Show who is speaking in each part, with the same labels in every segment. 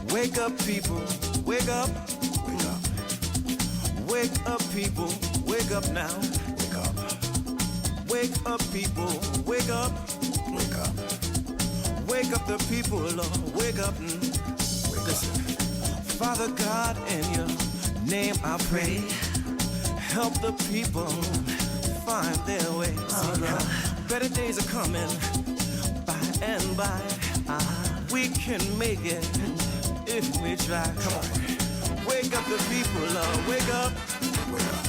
Speaker 1: Wake up, people, wake up, wake up. Wake up, people, wake up now. Wake up. Wake up, people, wake up, wake up. Wake up the people, Lord, wake up. Wake up. Father God, in your name I pray. Help the people find their way. Better days are coming by and by. We can make it if we try. Come on. Wake up the people, Lord. Wake up. Wake up.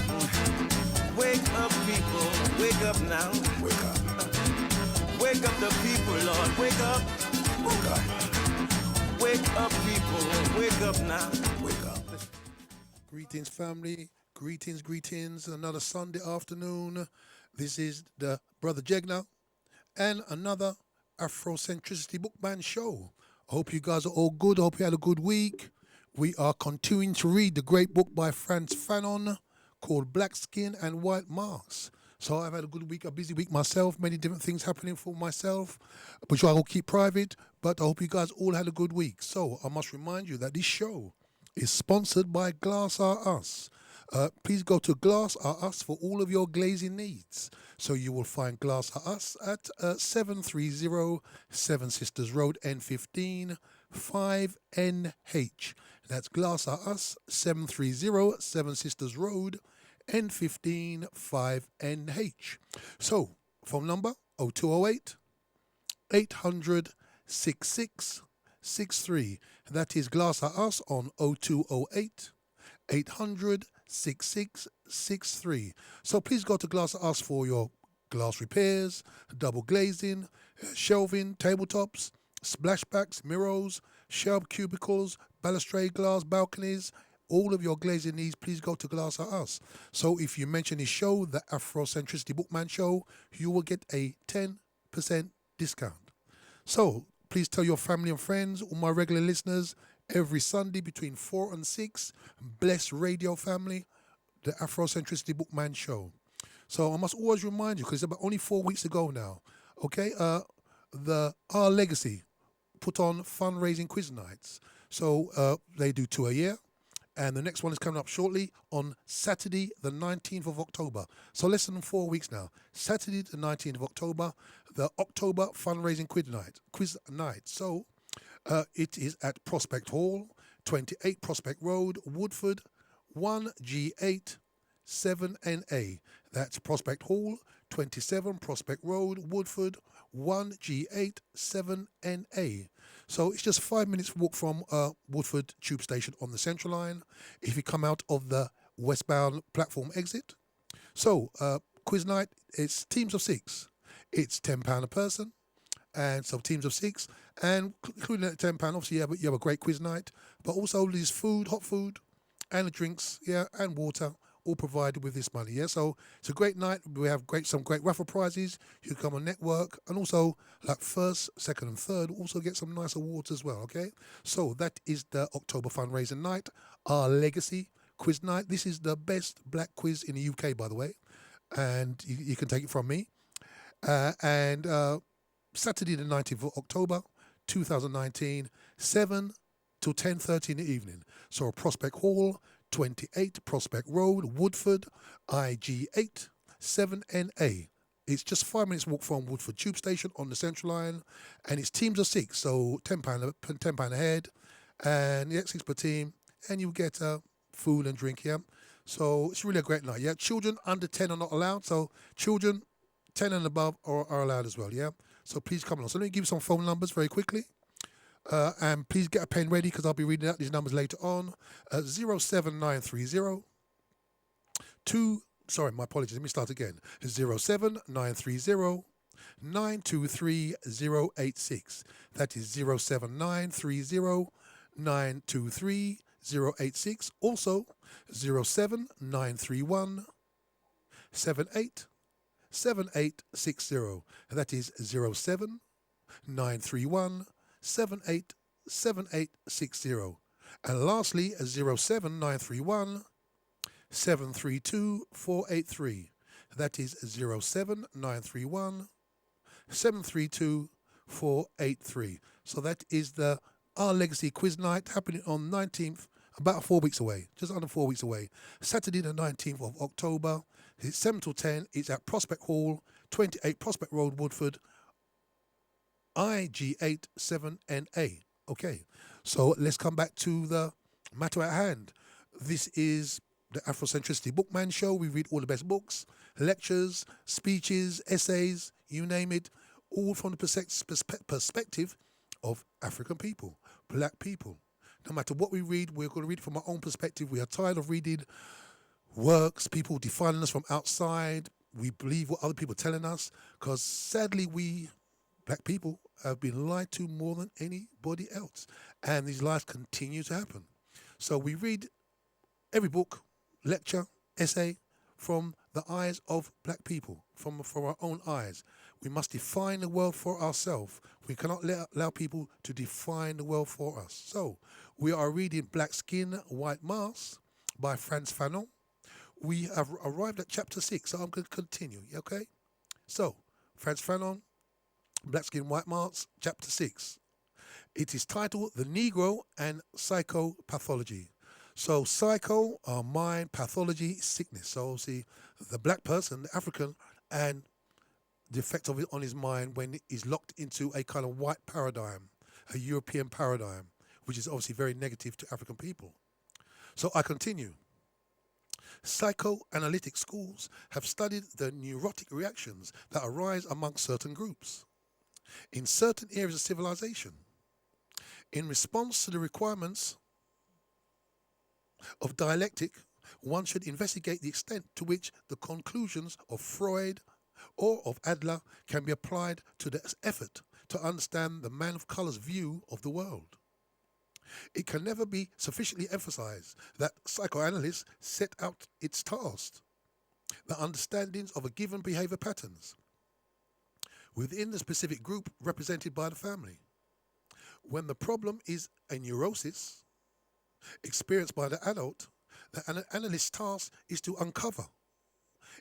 Speaker 1: Wake up, people. Wake up now. Wake up. Wake up the people, Lord. Wake up. Wake up. Wake up, people. Wake up now. Wake up.
Speaker 2: Greetings, family. Greetings. Another Sunday afternoon. This is the Brother Jegna and another Afrocentricity Bookman show. I hope you guys are all good. I hope you had a good week. We are continuing to read the great book by Frantz Fanon called Black Skin and White Marks. So I've had a good week, a busy week myself, many different things happening for myself, which I will keep private, but I hope you guys all had a good week. So I must remind you that this show is sponsored by Glass Are Us. Please go to Glass Are Us for all of your glazing needs. So you will find Glass Are Us at 730 Seven Sisters Road, N15, 5NH. That's Glass Are Us, 730 Seven Sisters Road, N15, 5NH. So, phone number 0208 800 6663. That is Glass Are Us on 0208 800 6663. So please go to Glass Are Us for your glass repairs, double glazing, shelving, tabletops, splashbacks, mirrors, shelf cubicles, balustrade glass, balconies, all of your glazing needs, please go to Glass Are Us. So if you mention this show, the Afrocentricity Bookman show, you will get a 10% discount. So please tell your family and friends, all my regular listeners, every Sunday between 4 and 6, bless radio family, the Afrocentricity Bookman show. So I must always remind you, because it's about only 4 weeks ago now, okay, the Our Legacy put on fundraising quiz nights. So they do 2 a year, and the next one is coming up shortly on Saturday the 19th of October. So less than 4 weeks now. Saturday the 19th of October, the October fundraising quiz night. So it is at Prospect Hall, 28 Prospect Road, Woodford, 1G8 7NA. That's Prospect Hall, 27 Prospect Road, Woodford, 1G8 7NA. So it's just 5 minutes walk from Woodford Tube Station on the Central Line if you come out of the westbound platform exit. So quiz night, it's teams of 6. It's £10 a person. And so teams of 6, and including that £10, obviously you have a great quiz night, but also there's food, hot food, and the drinks, and water, all provided with this money, So it's a great night. We have some great raffle prizes. You can come on network, and also like first, second, and third, also get some nice awards as well, okay? So that is the October fundraising night, Our Legacy quiz night. This is the best black quiz in the UK, by the way, and you can take it from me. Saturday the 19th of October, 2019, 7 till 10:30 in the evening. So Prospect Hall, 28 Prospect Road, Woodford, IG8, 7NA. It's just 5 minutes walk from Woodford Tube Station on the Central Line, and it's teams of 6, so £10 a head, and 6 per team, and you get food and drink, So it's really a great night, Children under 10 are not allowed, so children 10 and above are allowed as well, So please come along. So let me give you some phone numbers very quickly. And please get a pen ready because I'll be reading out these numbers later on. 07930 my apologies, let me start again. 07930 923 086. That is 07930 923 086. Also 07931 78 7860. And that is 07931 787860. And lastly, 07931 732 483. That is 07931 732 483. So that is the Our Legacy Quiz Night happening on 19th, about 4 weeks away, just under 4 weeks away. Saturday the 19th of October. It's 7 till 10. It's at Prospect Hall, 28 Prospect Road, Woodford, IG87NA. Okay, so let's come back to the matter at hand. This is the Afrocentricity Bookman Show. We read all the best books, lectures, speeches, essays, you name it, all from the perspective of African people, black people. No matter what we read, we're going to read it from our own perspective. We are tired of reading works, people defining us from outside. We believe what other people are telling us because sadly we, black people, have been lied to more than anybody else. And these lies continue to happen. So we read every book, lecture, essay from the eyes of black people, from our own eyes. We must define the world for ourselves. We cannot allow people to define the world for us. So we are reading Black Skin, White Mask by Frantz Fanon. We have arrived at chapter 6, so I'm going to continue, okay? So, Frantz Fanon, Black Skin, White Mask, chapter 6. It is titled The Negro and Psychopathology. So psycho are mind, pathology, sickness. So see the black person, the African, and the effect of it on his mind when he's locked into a kind of white paradigm, a European paradigm, which is obviously very negative to African people. So I continue. Psychoanalytic schools have studied the neurotic reactions that arise among certain groups in certain areas of civilization. In response to the requirements of dialectic, one should investigate the extent to which the conclusions of Freud or of Adler can be applied to the effort to understand the man of color's view of the world. It can never be sufficiently emphasized that psychoanalysts set out its task, the understandings of a given behavior patterns within the specific group represented by the family. When the problem is a neurosis experienced by the adult, the analyst's task is to uncover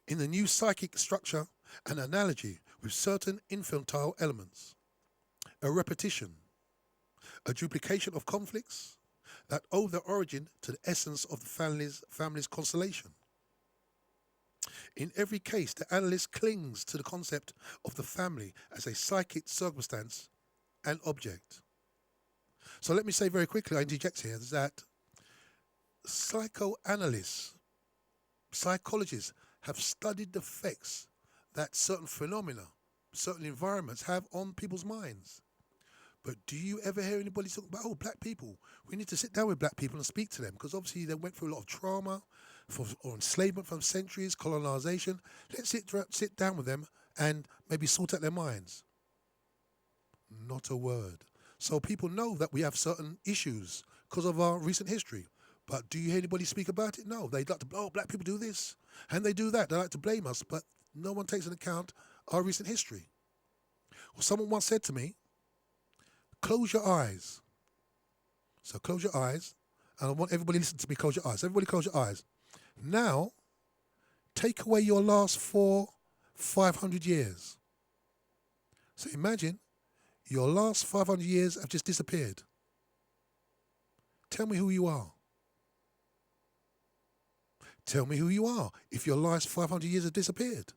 Speaker 2: in the new psychic structure an analogy with certain infantile elements, a repetition, a duplication of conflicts that owe their origin to the essence of the family's constellation. In every case, the analyst clings to the concept of the family as a psychic circumstance and object. So let me say very quickly, I interject here, that psychoanalysts, psychologists have studied the effects that certain phenomena, certain environments have on people's minds. But do you ever hear anybody talk about, black people? We need to sit down with black people and speak to them because obviously they went through a lot of trauma or enslavement from centuries, colonization. Let's sit down with them and maybe sort out their minds. Not a word. So people know that we have certain issues because of our recent history. But do you hear anybody speak about it? No. They'd like to, black people do this and they do that. They like to blame us, but no one takes into account our recent history. Well, someone once said to me, close your eyes. So close your eyes. And I want everybody to listen to me, close your eyes. Everybody close your eyes. Now, take away your last 500 years. So imagine your last 500 years have just disappeared. Tell me who you are. Tell me who you are if your last 500 years have disappeared.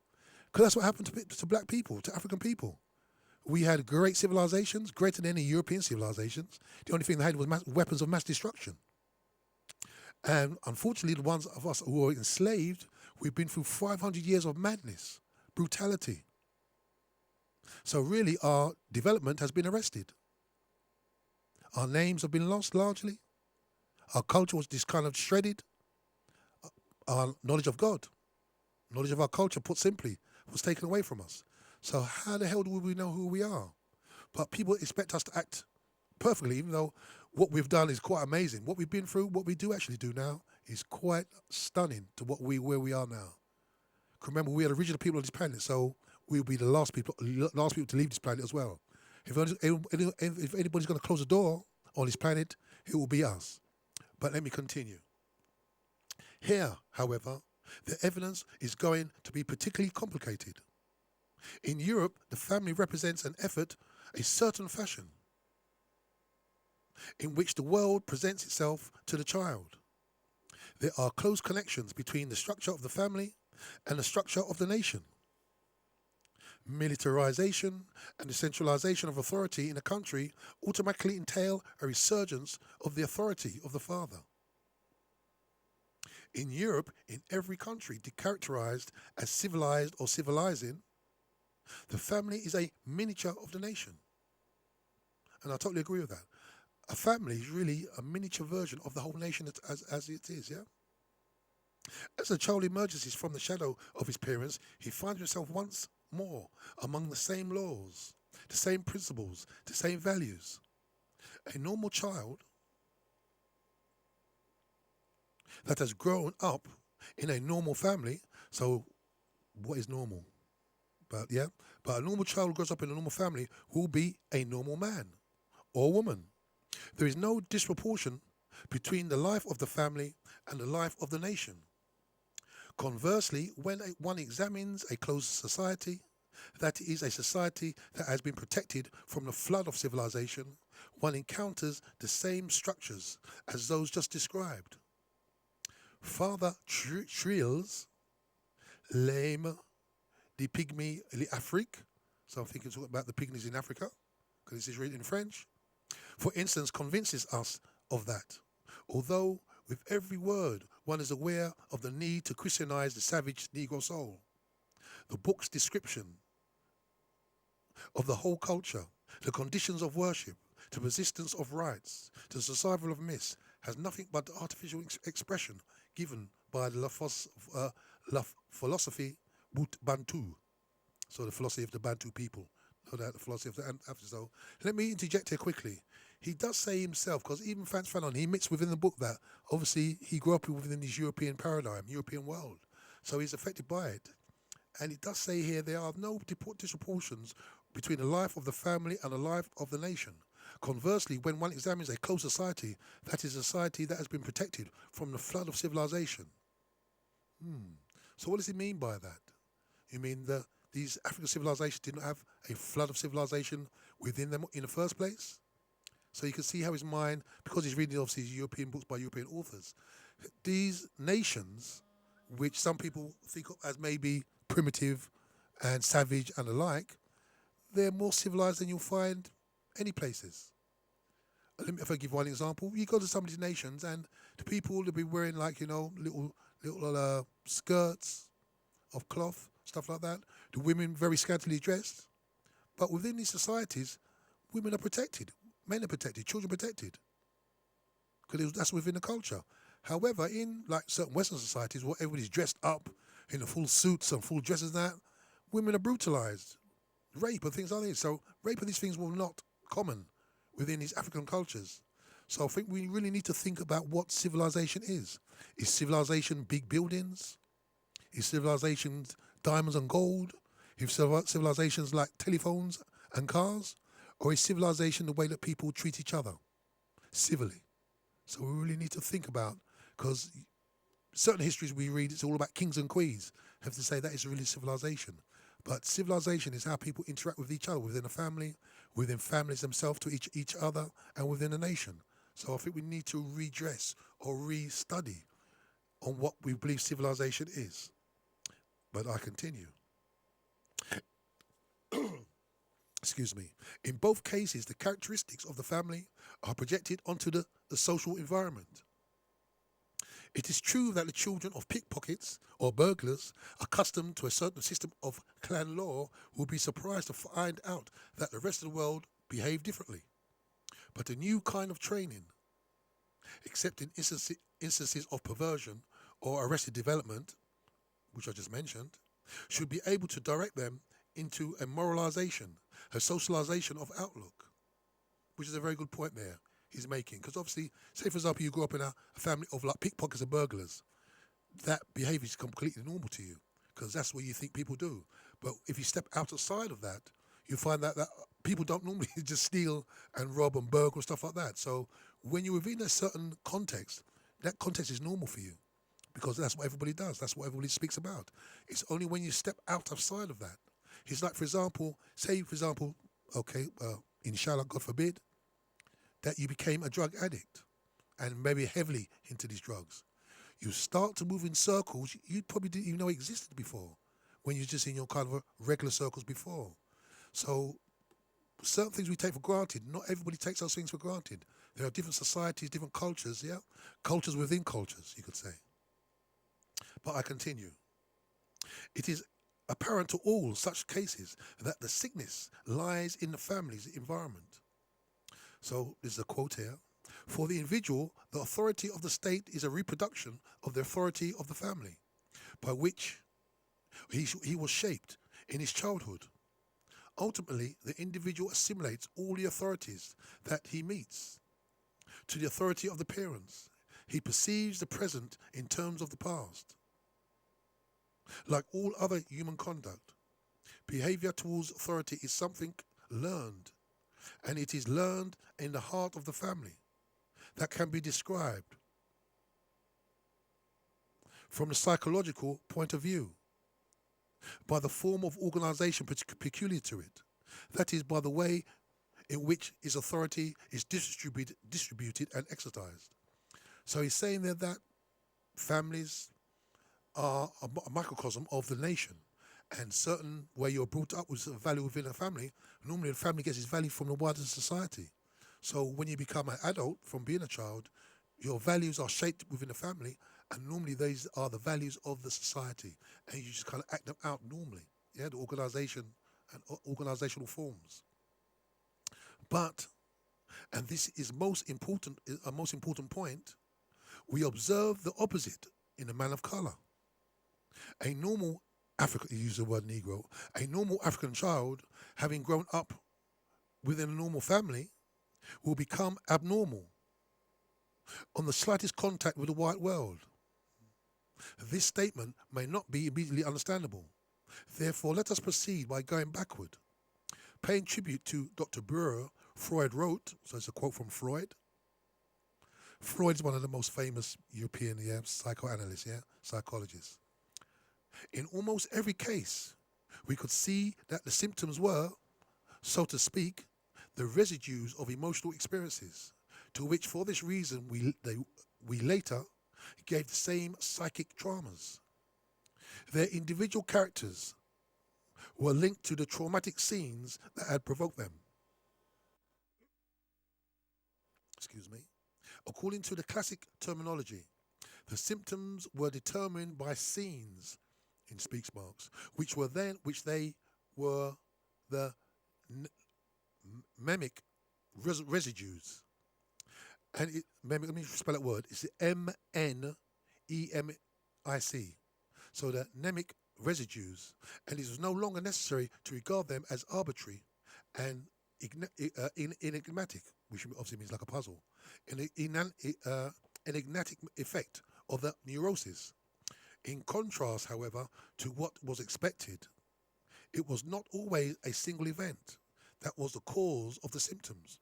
Speaker 2: Because that's what happened to black people, to African people. We had great civilizations, greater than any European civilizations. The only thing they had was weapons of mass destruction. And unfortunately, the ones of us who were enslaved, we've been through 500 years of madness, brutality. So really, our development has been arrested. Our names have been lost largely. Our culture was just kind of shredded. Our knowledge of God, knowledge of our culture, put simply, was taken away from us. So how the hell do we know who we are? But people expect us to act perfectly, even though what we've done is quite amazing. What we've been through, what we do actually do now is quite stunning to where we are now. Remember, we are the original people on this planet, so we'll be the last people to leave this planet as well. If anybody's going to close the door on this planet, it will be us. But let me continue. Here, however, the evidence is going to be particularly complicated. In Europe, the family represents an effort, a certain fashion, in which the world presents itself to the child. There are close connections between the structure of the family and the structure of the nation. Militarization and the centralization of authority in a country automatically entail a resurgence of the authority of the father. In Europe, in every country characterized as civilized or civilizing, the family is a miniature of the nation. And I totally agree with that. A family is really a miniature version of the whole nation as it is, yeah? As the child emerges from the shadow of his parents, he finds himself once more among the same laws, the same principles, the same values. A normal child that has grown up in a normal family, so what is normal? But a normal child who grows up in a normal family will be a normal man or woman. There is no disproportion between the life of the family and the life of the nation. Conversely, when one examines a closed society, that is a society that has been protected from the flood of civilization, one encounters the same structures as those just described. Father Trills, Lame, the Pygmy, l'Afrique, so I'm thinking talking about the pygmies in Africa, because this is written in French, for instance, convinces us of that. Although with every word one is aware of the need to Christianize the savage Negro soul. The book's description of the whole culture, the conditions of worship, the persistence of rites, the survival of myths, has nothing but the artificial expression given by the philosophy Bantu, so the philosophy of the Bantu people, no doubt the philosophy of the Africans. So let me interject here quickly. He does say himself, because even Frantz Fanon, he admits within the book that obviously he grew up within this European paradigm, European world, so he's affected by it. And it does say here there are no disproportions between the life of the family and the life of the nation. Conversely, when one examines a closed society, that is a society that has been protected from the flood of civilization. So what does he mean by that? You mean that these African civilizations didn't have a flood of civilization within them in the first place? So you can see how his mind, because he's reading obviously European books by European authors, these nations, which some people think of as maybe primitive and savage and alike, they're more civilized than you'll find any places. If I give one example, you go to some of these nations and the people will be wearing little skirts of cloth, stuff like that. The women very scantily dressed. But within these societies, women are protected, men are protected, children are protected. Because that's within the culture. However, in like certain Western societies where everybody's dressed up in the full suits and full dresses and that, women are brutalized. Rape and things like this. So rape and these things were not common within these African cultures. So I think we really need to think about what civilization is. Is civilization big buildings? Is civilization diamonds and gold? Is civilizations like telephones and cars? Or is civilization the way that people treat each other civilly? So we really need to think about, because certain histories we read, it's all about kings and queens. I have to say that is really civilization. But civilization is how people interact with each other, within a family, within families themselves to each other, and within a nation. So I think we need to redress or re-study on what we believe civilization is. But I continue. Excuse me. In both cases, the characteristics of the family are projected onto the social environment. It is true that the children of pickpockets or burglars, accustomed to a certain system of clan law, will be surprised to find out that the rest of the world behave differently. But a new kind of training, except in instances of perversion or arrested development, which I just mentioned, should be able to direct them into a moralization, a socialization of outlook, which is a very good point there he's making. Because obviously, say for example, you grew up in a family of like pickpockets and burglars, that behavior is completely normal to you. because that's what you think people do. But if you step outside of that, you find that people don't normally just steal and rob and burgle and stuff like that. So when you're within a certain context, that context is normal for you because that's what everybody does. That's what everybody speaks about. It's only when you step outside of that. It's like, for example, okay, inshallah, God forbid, that you became a drug addict and maybe heavily into these drugs. You start to move in circles you probably didn't even know existed before when you're just in your kind of regular circles before. So certain things we take for granted, not everybody takes those things for granted. There are different societies, different cultures, yeah? Cultures within cultures, you could say. But I continue. It is apparent to all such cases that the sickness lies in the family's environment. So there's a quote here. For the individual, the authority of the state is a reproduction of the authority of the family, by which he was shaped in his childhood. Ultimately, the individual assimilates all the authorities that he meets to the authority of the parents. He perceives the present in terms of the past. Like all other human conduct, behavior towards authority is something learned, and it is learned in the heart of the family that can be described from the psychological point of view by the form of organization peculiar to it. That is, by the way in which its authority is distributed and exercised. So he's saying there that families are a microcosm of the nation, and certain where you're brought up with a value within a family, normally the family gets its value from the wider society. So when you become an adult from being a child, your values are shaped within the family, and normally these are the values of the society, and you just kind of act them out normally. Yeah, the organization and organizational forms. But, and this is a most important point, we observe the opposite in a man of color. A normal African, you use the word Negro, a normal African child, having grown up within a normal family, will become abnormal on the slightest contact with the white world. This statement may not be immediately understandable. Therefore, let us proceed by going backward. Paying tribute to Dr. Breuer, Freud wrote, so it's a quote from Freud. Freud is one of the most famous European psychoanalysts, psychologists. In almost every case, we could see that the symptoms were, so to speak, the residues of emotional experiences, to which for this reason we later gave the same psychic traumas. Their individual characters were linked to the traumatic scenes that had provoked them. Excuse me. According to the classic terminology, the symptoms were determined by scenes, in speech marks, which they were the mnemic residues. And let me spell that word. It's MNEMIC. So the mnemic residues, and it was no longer necessary to regard them as arbitrary and enigmatic, which obviously means like a puzzle, an enigmatic effect of the neurosis. In contrast, however, to what was expected, it was not always a single event that was the cause of the symptoms.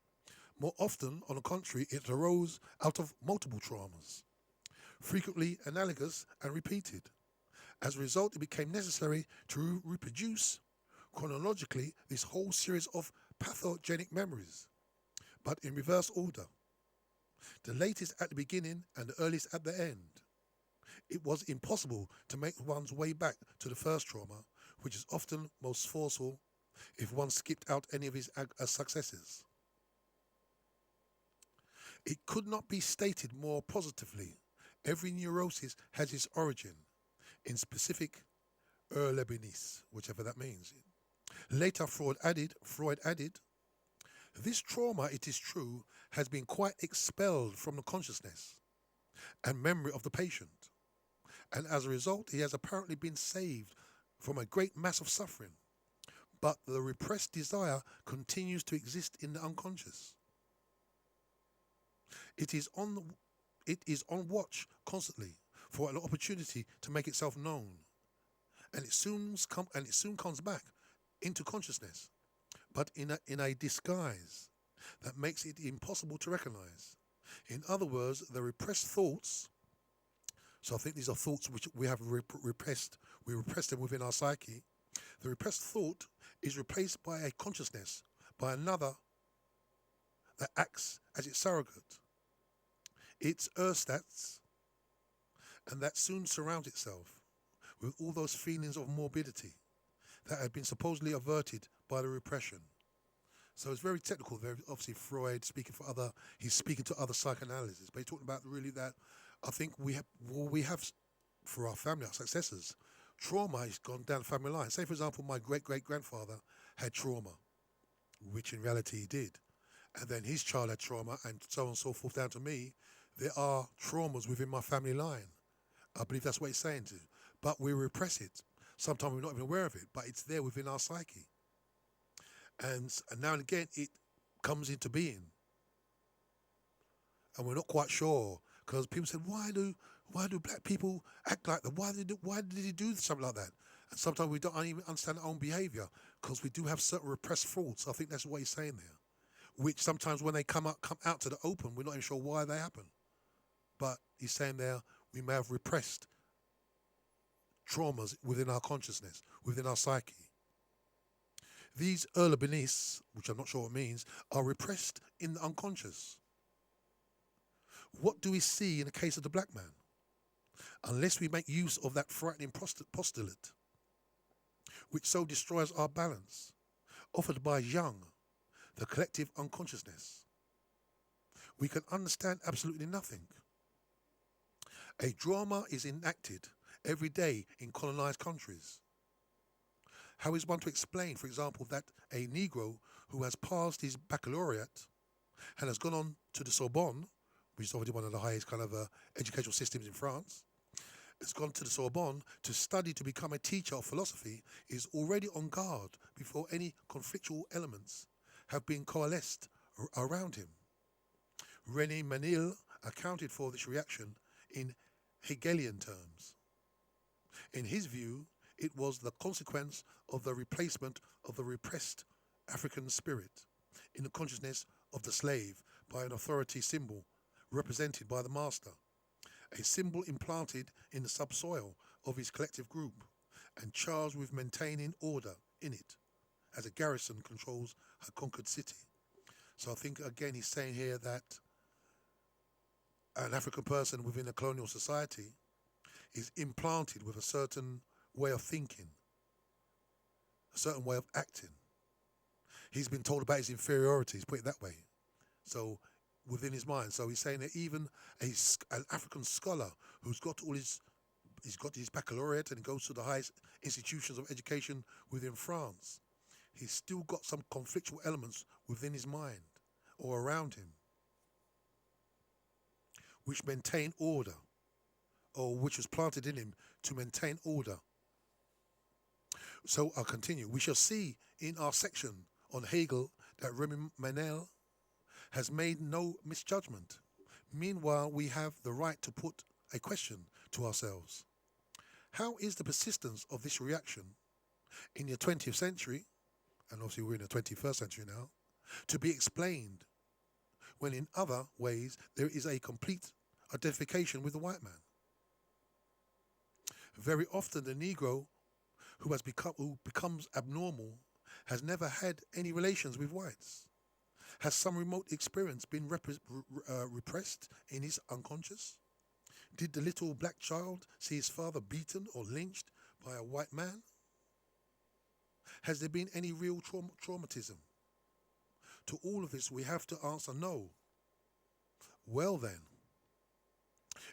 Speaker 2: More often, on the contrary, it arose out of multiple traumas, frequently analogous and repeated. As a result, it became necessary to reproduce chronologically this whole series of pathogenic memories, but in reverse order. The latest at the beginning and the earliest at the end. It was impossible to make one's way back to the first trauma, which is often most forceful if one skipped out any of his successes. It could not be stated more positively. Every neurosis has its origin in specific Lebanese, whichever that means. Later, Freud added, this trauma, it is true, has been quite expelled from the consciousness and memory of the patient. And as a result, he has apparently been saved from a great mass of suffering. But the repressed desire continues to exist in the unconscious. It is on watch constantly for an opportunity to make itself known. and it soon comes back into consciousness, but in a disguise that makes it impossible to recognize. In other words, the repressed thoughts. So I think these are thoughts which we have repressed. We repress them within our psyche. The repressed thought is replaced by a consciousness, by another that acts as its surrogate. Its erstats, and that soon surrounds itself with all those feelings of morbidity that had been supposedly averted by the repression. So it's very technical. Very obviously, Freud he's speaking to other psychoanalysts, but he's talking about really that. I think we have for our family, our successors, trauma has gone down the family line. Say, for example, my great-great-grandfather had trauma, which in reality he did, and then his child had trauma, and so on and so forth down to me. There are traumas within my family line. I believe that's what he's saying to. But we repress it. Sometimes we're not even aware of it, but it's there within our psyche. And now and again, it comes into being. And we're not quite sure, because people said, why do black people act like that? Why did he do something like that? And sometimes we don't even understand our own behaviour, because we do have certain repressed thoughts. I think that's what he's saying there, which sometimes when they come out to the open, we're not even sure why they happen. But he's saying there, we may have repressed traumas within our consciousness, within our psyche. These beneath, which I'm not sure what it means, are repressed in the unconscious. What do we see in the case of the black man? Unless we make use of that frightening postulate, which so destroys our balance, offered by Jung, the collective unconsciousness, we can understand absolutely nothing. A drama is enacted every day in colonized countries. How is one to explain, for example, that a Negro who has passed his baccalaureate and has gone on to the Sorbonne, which is obviously one of the highest kind of educational systems in France, has gone to the Sorbonne to study to become a teacher of philosophy, is already on guard before any conflictual elements have been coalesced around him. René Manil accounted for this reaction in Hegelian terms. In his view, it was the consequence of the replacement of the repressed African spirit in the consciousness of the slave by an authority symbol represented by the master, a symbol implanted in the subsoil of his collective group and charged with maintaining order in it, as a garrison controls a conquered city. So I think, again, he's saying here that an African person within a colonial society is implanted with a certain way of thinking, a certain way of acting. He's been told about his inferiorities, put it that way. So within his mind. So he's saying that even an African scholar who's got he's got his baccalaureate and he goes to the highest institutions of education within France, he's still got some conflictual elements within his mind or around him, which maintain order, or which was planted in him to maintain order. So I'll continue. We shall see in our section on Hegel that Remy Manel has made no misjudgment. Meanwhile, we have the right to put a question to ourselves. How is the persistence of this reaction in the 20th century, and obviously we're in the 21st century now, to be explained when in other ways there is a complete identification with the white man? Very often the Negro who becomes abnormal has never had any relations with whites. Has some remote experience been repressed in his unconscious? Did the little black child see his father beaten or lynched by a white man? Has there been any real traumatism? To all of this we have to answer no. Well then,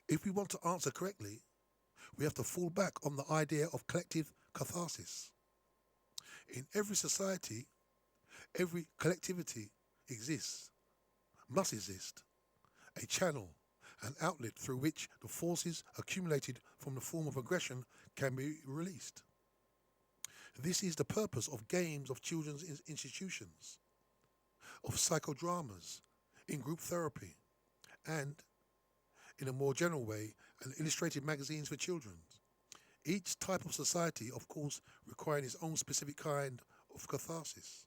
Speaker 2: if we want to answer correctly, we have to fall back on the idea of collective catharsis. In every society, every collectivity must exist, a channel, an outlet through which the forces accumulated from the form of aggression can be released. This is the purpose of games of children's institutions, of psychodramas, in group therapy, and, in a more general way, illustrated magazines for children. Each type of society, of course, requiring its own specific kind of catharsis.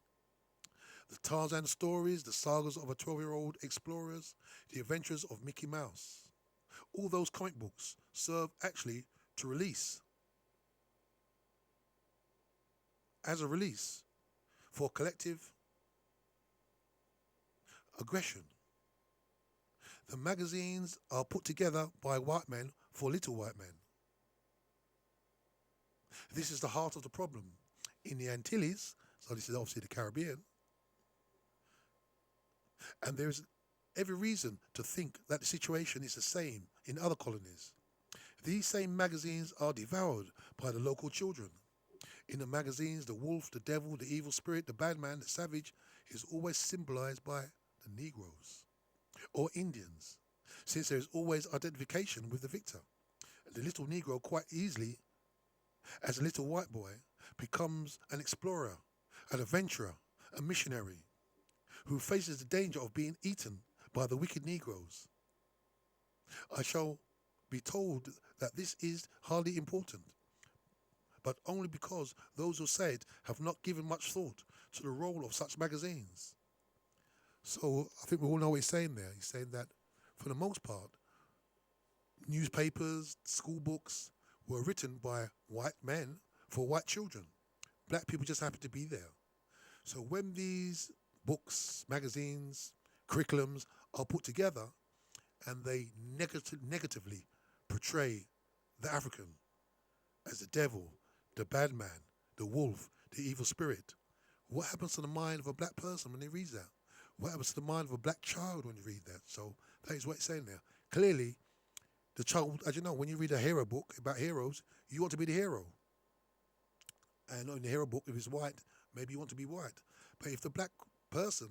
Speaker 2: The Tarzan stories, the sagas of a 12-year-old explorers, the adventures of Mickey Mouse. All those comic books serve actually to release, as a release for collective aggression. The magazines are put together by white men for little white men. This is the heart of the problem. In the Antilles, so this is obviously the Caribbean, and there is every reason to think that the situation is the same in other colonies. These same magazines are devoured by the local children. In the magazines, the wolf, the devil, the evil spirit, the bad man, the savage is always symbolized by the Negroes or Indians, since there is always identification with the victor. The little Negro quite easily, as a little white boy, becomes an explorer, an adventurer, a missionary, who faces the danger of being eaten by the wicked Negroes. I shall be told that this is hardly important, but only because those who say it have not given much thought to the role of such magazines. So I think we all know what he's saying there. He's saying that, for the most part, newspapers, school books were written by white men for white children. Black people just happened to be there. So when these books, magazines, curriculums are put together and they negatively portray the African as the devil, the bad man, the wolf, the evil spirit, what happens to the mind of a black person when they read that? What happens to the mind of a black child when you read that? So that is what it's saying there. Clearly, the child, as you know, when you read a hero book about heroes, you want to be the hero. And in the hero book, if it's white, maybe you want to be white. But if the black person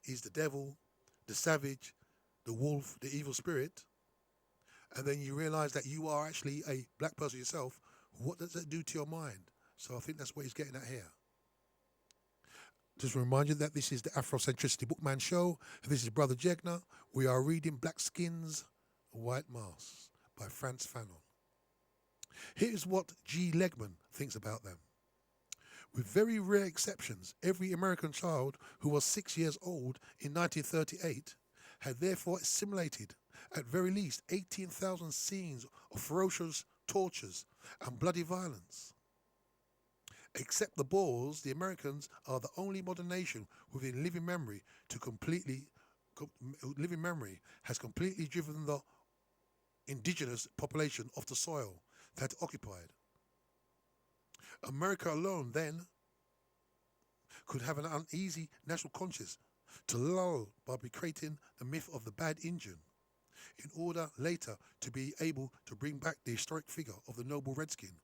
Speaker 2: is the devil, the savage, the wolf, the evil spirit, and then you realize that you are actually a black person yourself, what does that do to your mind? So I think that's what he's getting at here. Just remind you that this is the Afrocentricity Bookman Show. This is Brother Jegna. We are reading Black Skins, White Masks by Frantz Fanon. Here's what G. Legman thinks about them. With very rare exceptions, every American child who was 6 years old in 1938 had therefore assimilated at very least 18,000 scenes of ferocious tortures and bloody violence. Except the Boers, the Americans are the only modern nation within living memory has completely driven the indigenous population off the soil that it occupied. America alone then could have an uneasy national conscience to lull by creating the myth of the bad Indian, in order later to be able to bring back the historic figure of the noble redskin,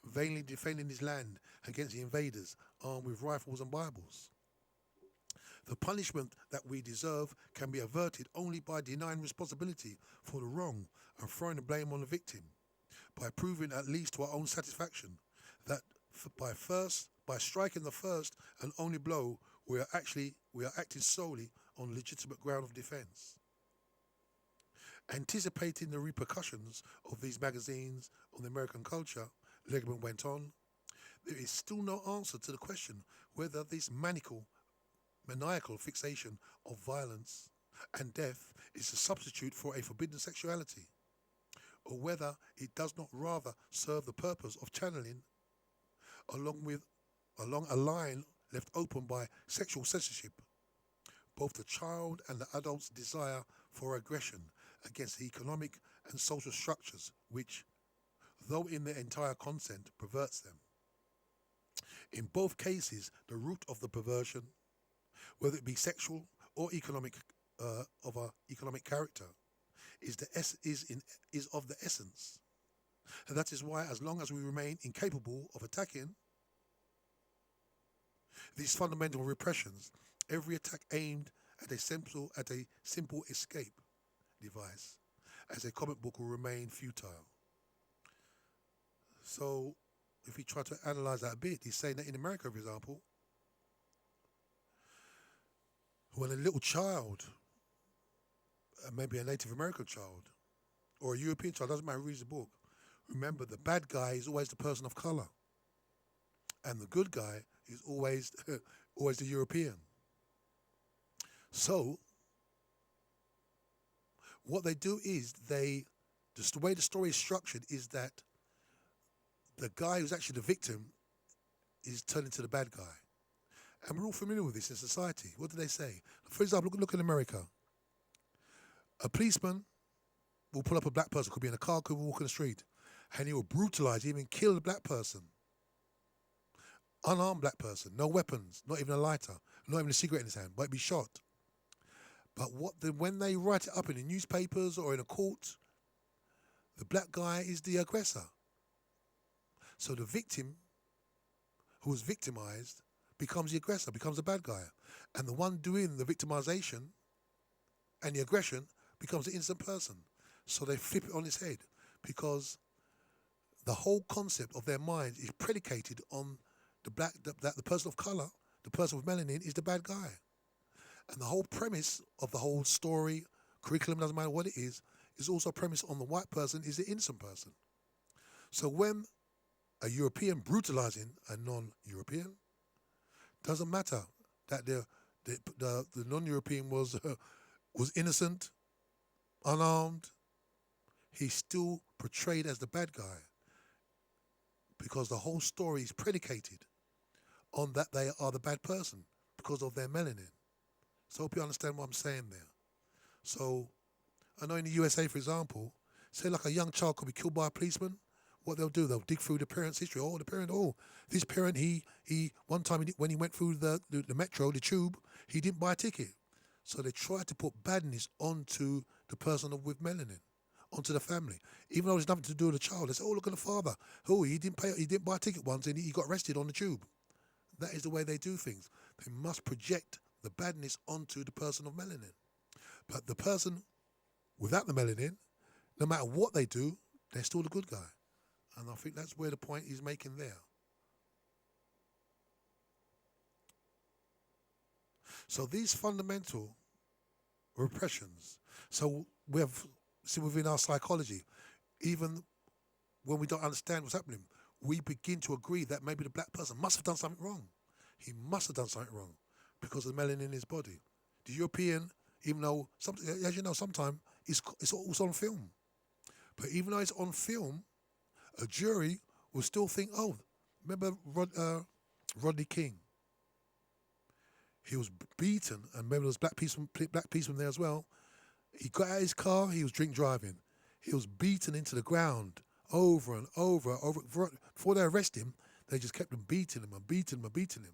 Speaker 2: vainly defending his land against the invaders armed with rifles and Bibles. The punishment that we deserve can be averted only by denying responsibility for the wrong and throwing the blame on the victim, by proving at least to our own satisfaction that by striking the first and only blow, we are acting solely on legitimate ground of defense. Anticipating the repercussions of these magazines on the American culture, Legman went on, there is still no answer to the question whether this maniacal fixation of violence and death is a substitute for a forbidden sexuality, or whether it does not rather serve the purpose of channeling along a line left open by sexual censorship, both the child and the adult's desire for aggression against the economic and social structures which, though in their entire content, perverts them. In both cases, the root of the perversion, whether it be sexual or economic of a economic character, is of the essence. And that is why, as long as we remain incapable of attacking these fundamental repressions, every attack aimed at a simple escape device, as a comic book, will remain futile. So, if we try to analyze that a bit, he's saying that in America, for example, when a little child, maybe a Native American child, or a European child, doesn't matter who reads the book, Remember, the bad guy is always the person of color, and the good guy is always always the European. So what they do is just the way the story is structured is that the guy who's actually the victim is turned into the bad guy. And we're all familiar with this in society. What do they say? For example, look in America. A policeman will pull up a black person, could be in a car, could be walking the street, and he will brutalize, even kill the black person. Unarmed black person, no weapons, not even a lighter, not even a cigarette in his hand, might be shot. But when they write it up in the newspapers or in a court, the black guy is the aggressor. So the victim who was victimized becomes the aggressor, becomes the bad guy. And the one doing the victimization and the aggression becomes the innocent person. So they flip it on its head because the whole concept of their mind is predicated on that the person of color, the person with melanin, is the bad guy. And the whole premise of the whole story, curriculum, doesn't matter what it is also premised on the white person is the innocent person. So when a European brutalizing a non-European, doesn't matter that the non-European was innocent, unarmed, he's still portrayed as the bad guy because the whole story is predicated on that they are the bad person because of their melanin. So I hope you understand what I'm saying there. So I know in the USA, for example, say like a young child could be killed by a policeman. What they'll do, they'll dig through the parent's history. This parent, he one time when he went through the metro, the tube, he didn't buy a ticket. So they try to put badness onto the person with melanin, onto the family. Even though there's nothing to do with the child, they say, oh, look at the father. Oh, he didn't buy a ticket once and he got arrested on the tube. That is the way they do things. They must project the badness onto the person of melanin. But the person without the melanin, no matter what they do, they're still the good guy. And I think that's where the point he's making there. So these fundamental repressions, so we have, see within our psychology, even when we don't understand what's happening, we begin to agree that maybe the black person must have done something wrong. He must have done something wrong because of the melanin in his body. The European, even though, as you know, sometimes it's also on film. But even though it's on film, a jury will still think, oh, remember Rodney King? He was beaten, and remember there was black policemen there as well. He got out of his car, he was drink driving. He was beaten into the ground over and over. Before they arrest him, they just kept on beating him and beating him and beating him.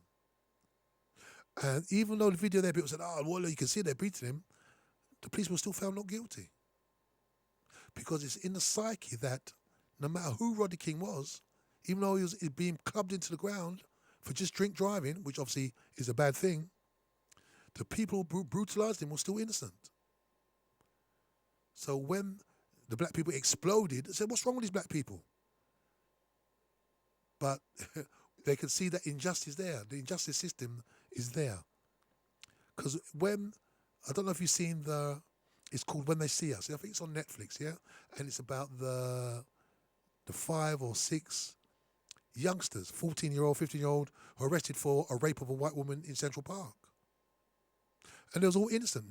Speaker 2: And even though the video there, people said, oh, well, you can see they're beating him, the police were still found not guilty. Because it's in the psyche that no matter who Rodney King was, even though he was being clubbed into the ground for just drink driving, which obviously is a bad thing, the people who brutalized him were still innocent. So when the black people exploded, they said, what's wrong with these black people? But they could see that injustice there. The injustice system is there. Because I don't know if you've seen it's called When They See Us. I think it's on Netflix, yeah? And it's about the 5 or 6 youngsters, 14-year-old, 15-year-old, who were arrested for a rape of a white woman in Central Park. And it was all innocent.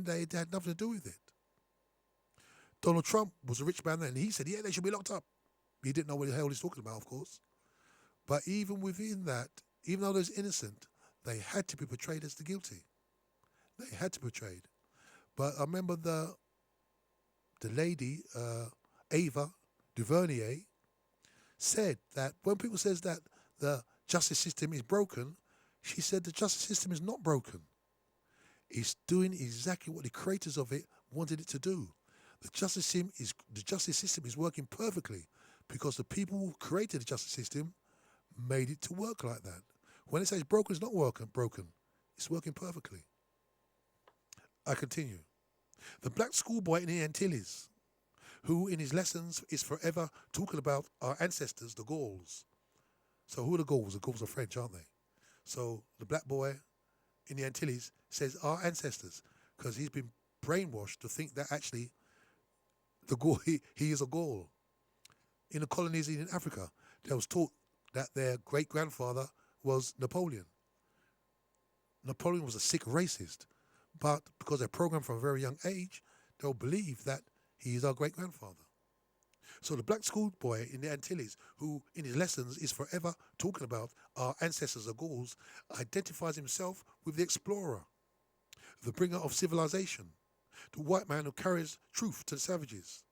Speaker 2: They had nothing to do with it. Donald Trump was a rich man then, and he said, yeah, they should be locked up. He didn't know what the hell he's talking about, of course. But even within that, even though they was innocent, they had to be portrayed as the guilty. They had to be portrayed. But I remember the lady, Ava DuVernay, said that when people says that the justice system is broken, she said the justice system is not broken. It's doing exactly what the creators of it wanted it to do. The justice system is working perfectly because the people who created the justice system made it to work like that. When it says broken, it's not broken. It's working perfectly. I continue. The black schoolboy in the Antilles, who in his lessons is forever talking about our ancestors, the Gauls. So who are the Gauls? The Gauls are French, aren't they? So the black boy in the Antilles says our ancestors, because he's been brainwashed to think that actually the Gaul, he is a Gaul. in the colonies in Africa, they was taught that their great-grandfather was Napoleon. Napoleon was a sick racist, but because they're programmed from a very young age, they'll believe that he is our great-grandfather. So the black schoolboy in the Antilles, who in his lessons is forever talking about our ancestors, the Gauls, identifies himself with the explorer, the bringer of civilization, the white man who carries truth to the savages,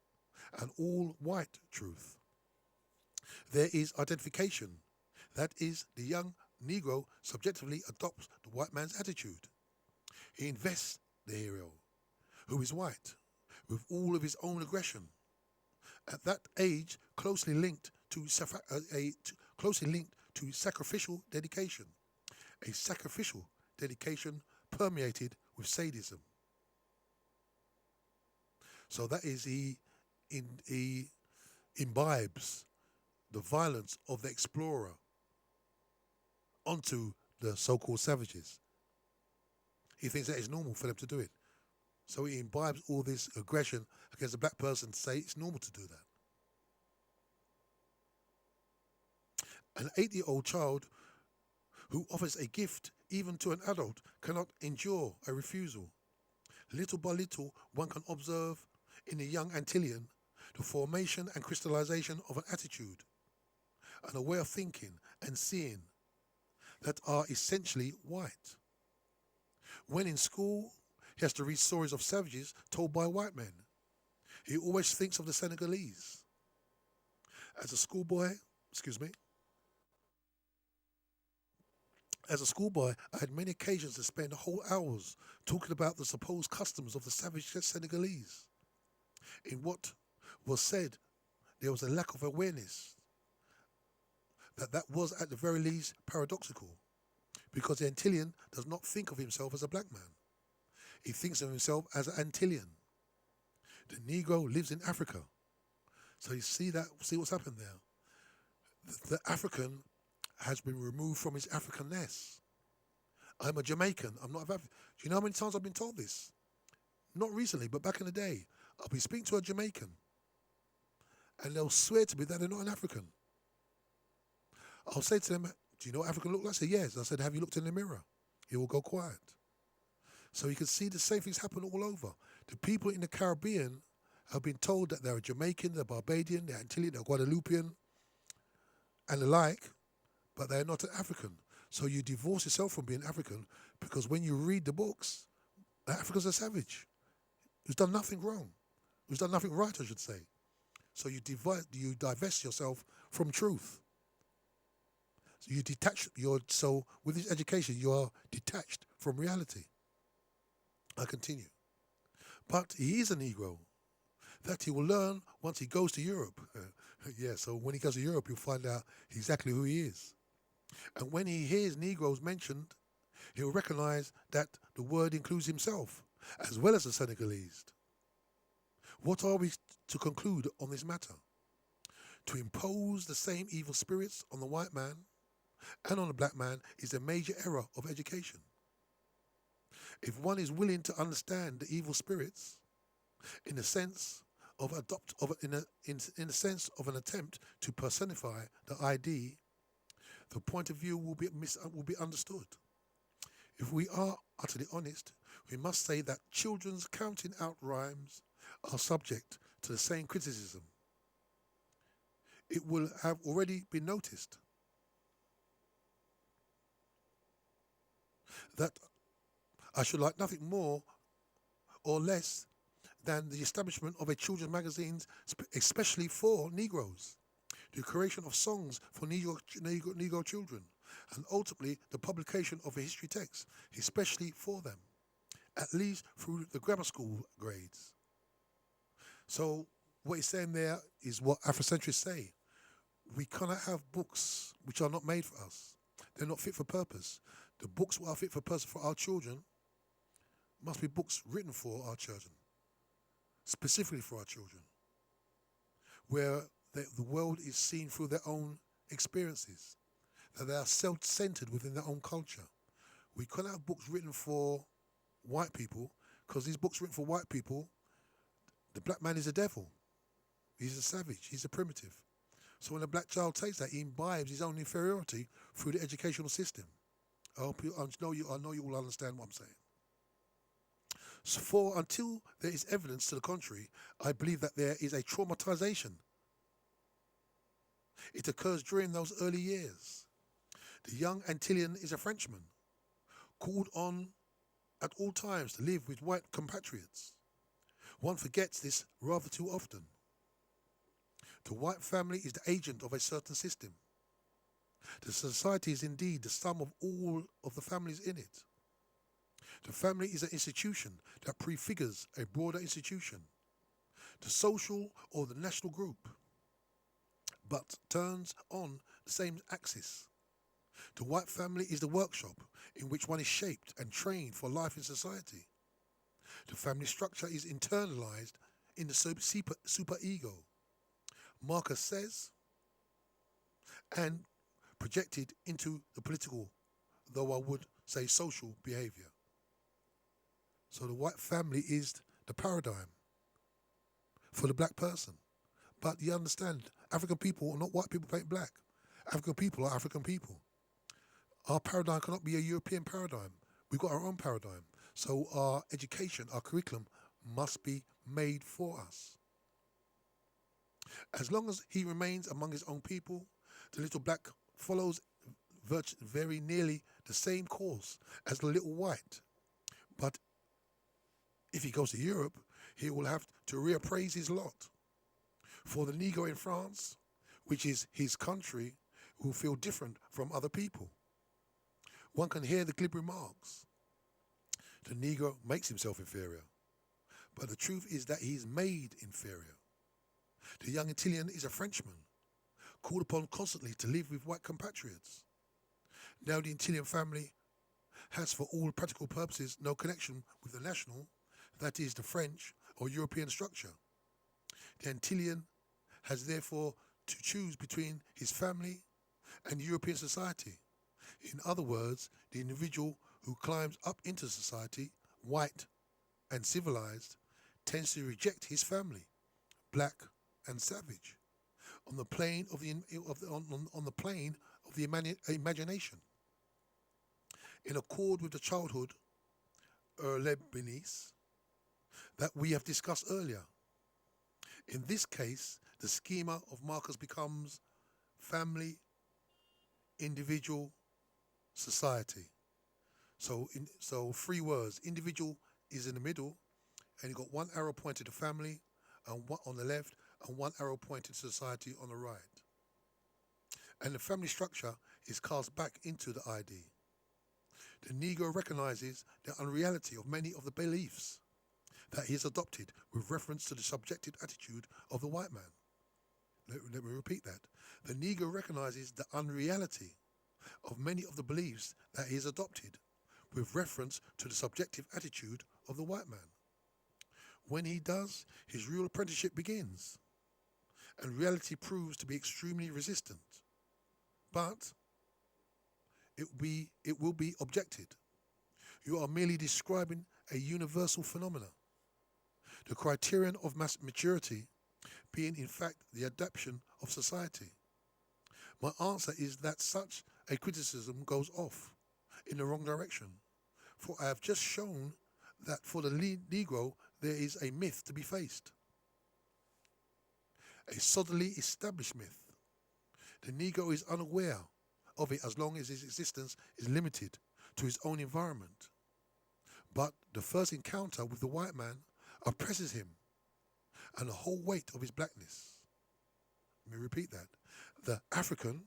Speaker 2: and all white truth. There is identification. That is, the young Negro subjectively adopts the white man's attitude. He invests the hero, who is white, with all of his own aggression. At that age, closely linked to sacrificial dedication, a sacrificial dedication permeated with sadism. So that is he imbibes the violence of the explorer onto the so-called savages. He thinks that it's normal for them to do it. So he imbibes all this aggression against a black person to say it's normal to do that. An 8-year-old child who offers a gift even to an adult cannot endure a refusal. Little by little, one can observe in the young Antillian the formation and crystallization of an attitude and a way of thinking and seeing that are essentially white. When in school, he has to read stories of savages told by white men. He always thinks of the Senegalese. As a schoolboy, I had many occasions to spend whole hours talking about the supposed customs of the savage Senegalese. In what was said, there was a lack of awareness that was at the very least paradoxical, because the Antillean does not think of himself as a black man. He thinks of himself as an Antillean. The Negro lives in Africa. So you see what's happened there. The African has been removed from his Africanness. I'm a Jamaican. I'm not. Do you know how many times I've been told this? Not recently, but back in the day. I'll be speaking to a Jamaican, and they'll swear to me that they're not an African. I'll say to them, do you know what African look like? I say, yes. I said, have you looked in the mirror? He will go quiet. So you can see the same things happen all over. The people in the Caribbean have been told that they're Jamaican, they're Barbadian, they're Antillean, they're Guadeloupean, and the like, but they're not an African. So you divorce yourself from being African, because when you read the books, Africa's a savage who's done nothing wrong, who's done nothing right, I should say. So you divest yourself from truth. So with this education, you are detached from reality. I continue. But he is a Negro. That he will learn once he goes to Europe. So when he goes to Europe, he'll find out exactly who he is. And when he hears Negroes mentioned, he'll recognize that the word includes himself, as well as the Senegalese. What are we to conclude on this matter? To impose the same evil spirits on the white man and on the black man is a major error of education. If one is willing to understand the evil spirits in the sense of in the sense of an attempt to personify the ID, the point of view will be understood. If we are utterly honest, we must say that children's counting out rhymes are subject to the same criticism. It will have already been noticed that I should like nothing more or less than the establishment of a children's magazine especially for Negroes, the creation of songs for Negro children, and ultimately the publication of a history text, especially for them, at least through the grammar school grades. So what he's saying there is what Afrocentrists say. We cannot have books which are not made for us. They're not fit for purpose. The books that are fit for purpose for our children must be books written for our children, specifically for our children, where the world is seen through their own experiences, that they are self-centered within their own culture. We cannot have books written for white people, because these books written for white people, the black man is a devil. He's a savage. He's a primitive. So when a black child takes that, he imbibes his own inferiority through the educational system. I know you all understand what I'm saying. So until there is evidence to the contrary, I believe that there is a traumatization. It occurs during those early years. The young Antillian is a Frenchman, called on at all times to live with white compatriots. One forgets this rather too often. The white family is the agent of a certain system. The society is indeed the sum of all of the families in it. The family is an institution that prefigures a broader institution, the social or the national group, but turns on the same axis. The white family is the workshop in which one is shaped and trained for life in society. The family structure is internalized in the superego, Marcus says, and projected into the political, though I would say social behavior. So the white family is the paradigm for the black person. But you understand, African people are not white people paint black. African people are African people. Our paradigm cannot be a European paradigm. We've got our own paradigm. So our education, our curriculum must be made for us. As long as he remains among his own people, the little black follows very nearly the same course as the little white. But if he goes to Europe, he will have to reappraise his lot. For the Negro in France, which is his country, will feel different from other people. One can hear the glib remarks. The Negro makes himself inferior, but the truth is that he is made inferior. The young Antillian is a Frenchman, called upon constantly to live with white compatriots. Now the Antillian family has for all practical purposes no connection with the national, that is the French or European structure. The Antillian has therefore to choose between his family and European society. In other words, the individual who climbs up into society, white and civilized, tends to reject his family, black and savage, on the plane of the imagination. In accord with the childhood Lebanese that we have discussed earlier. In this case, the schema of Marcus becomes family, individual, society. So 3 words. Individual is in the middle, and you've got one arrow pointed to family and one on the left, and one arrow pointed to society on the right. And the family structure is cast back into the ID. The Negro recognizes the unreality of many of the beliefs that he has adopted with reference to the subjective attitude of the white man. Let me repeat that. The Negro recognizes the unreality of many of the beliefs that he has adopted with reference to the subjective attitude of the white man. When he does, his real apprenticeship begins, and reality proves to be extremely resistant. But it will be objected. You are merely describing a universal phenomena. The criterion of mass maturity being in fact the adaptation of society. My answer is that such a criticism goes off in the wrong direction, for I have just shown that for the Negro there is a myth to be faced. A solidly established myth. The Negro is unaware of it as long as his existence is limited to his own environment. But the first encounter with the white man oppresses him and the whole weight of his blackness. Let me repeat that. The African,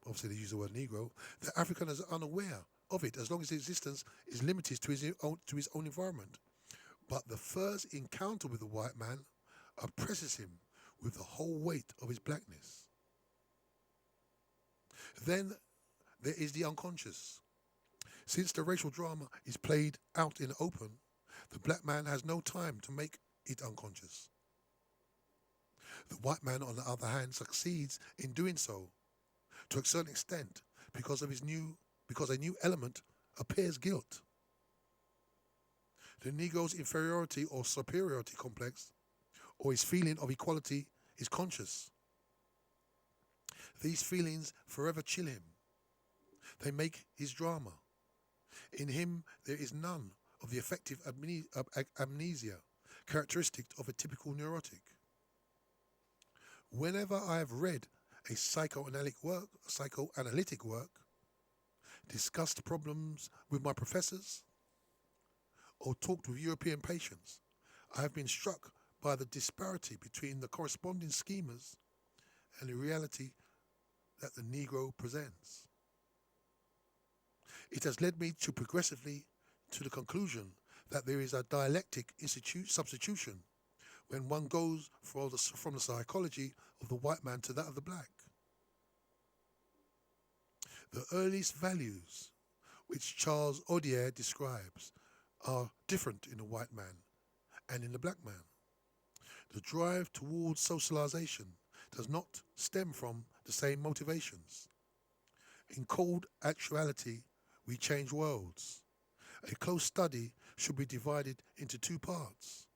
Speaker 2: obviously they use the word Negro, the African is unaware of it as long as his existence is limited to his own environment. But the first encounter with the white man oppresses him with the whole weight of his blackness. Then there is the unconscious. Since the racial drama is played out in the open, the black man has no time to make it unconscious. The white man, on the other hand, succeeds in doing so to a certain extent because a new element appears guilt. The Negro's inferiority or superiority complex, or his feeling of equality, is conscious. These feelings forever chill him. They make his drama. In him there is none of the affective amnesia characteristic of a typical neurotic. Whenever I have read a psychoanalytic work, discussed problems with my professors, or talked with European patients, I have been struck by the disparity between the corresponding schemas and the reality that the Negro presents. It has led me to progressively to the conclusion that there is a dialectic substitution when one goes from the psychology of the white man to that of the black. The earliest values which Charles Odier describes are different in the white man and in the black man. The drive towards socialization does not stem from the same motivations. In cold actuality, we change worlds. A close study should be divided into two parts.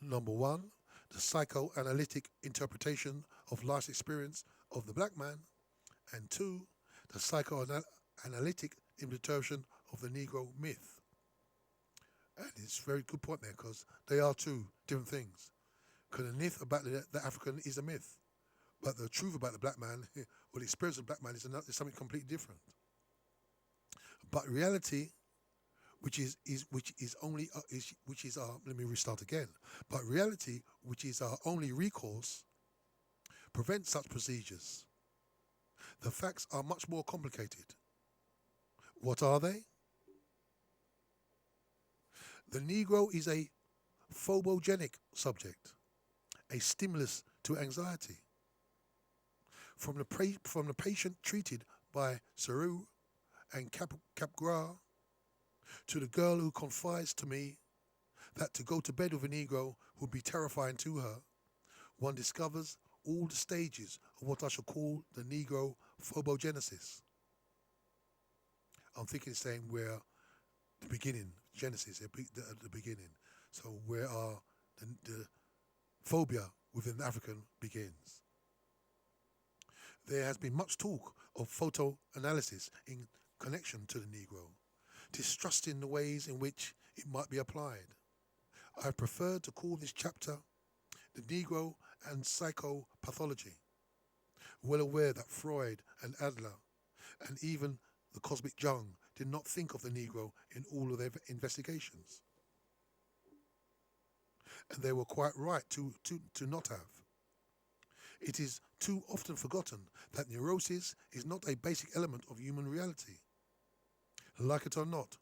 Speaker 2: Number one, the psychoanalytic interpretation of life's experience of the black man, and two, the psychoanalytic interpretation of the Negro myth. And it's a very good point there, because they are two different things. Because the myth about the African is a myth, but the truth about the black man, or the experience of the black man, is something completely different. But reality, which is our, let me restart again. But reality, which is our only recourse, prevents such procedures. The facts are much more complicated. What are they? The Negro is a phobogenic subject, a stimulus to anxiety. From the patient treated by Seru and Capgras, to the girl who confides to me that to go to bed with a Negro would be terrifying to her, one discovers all the stages of what I shall call the Negro phobogenesis. I'm thinking it's saying where the beginning, Genesis, at the beginning. So where are the phobia within the African begins. There has been much talk of photoanalysis in connection to the Negro, distrusting the ways in which it might be applied. I prefer to call this chapter The Negro and Psychopathology, well aware that Freud and Adler and even the Cosmic Jung did not think of the Negro in all of their investigations. And they were quite right to not have. It is too often forgotten that neurosis is not a basic element of human reality. Like it or not,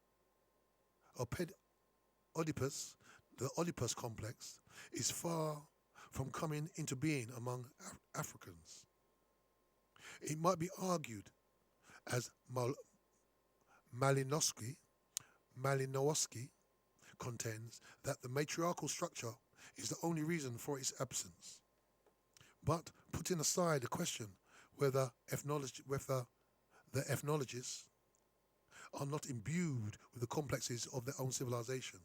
Speaker 2: Oedipus, the Oedipus complex, is far from coming into being among Africans. It might be argued, as Malinowski contends, that the matriarchal structure is the only reason for its absence. But putting aside the question whether the ethnologists are not imbued with the complexes of their own civilization,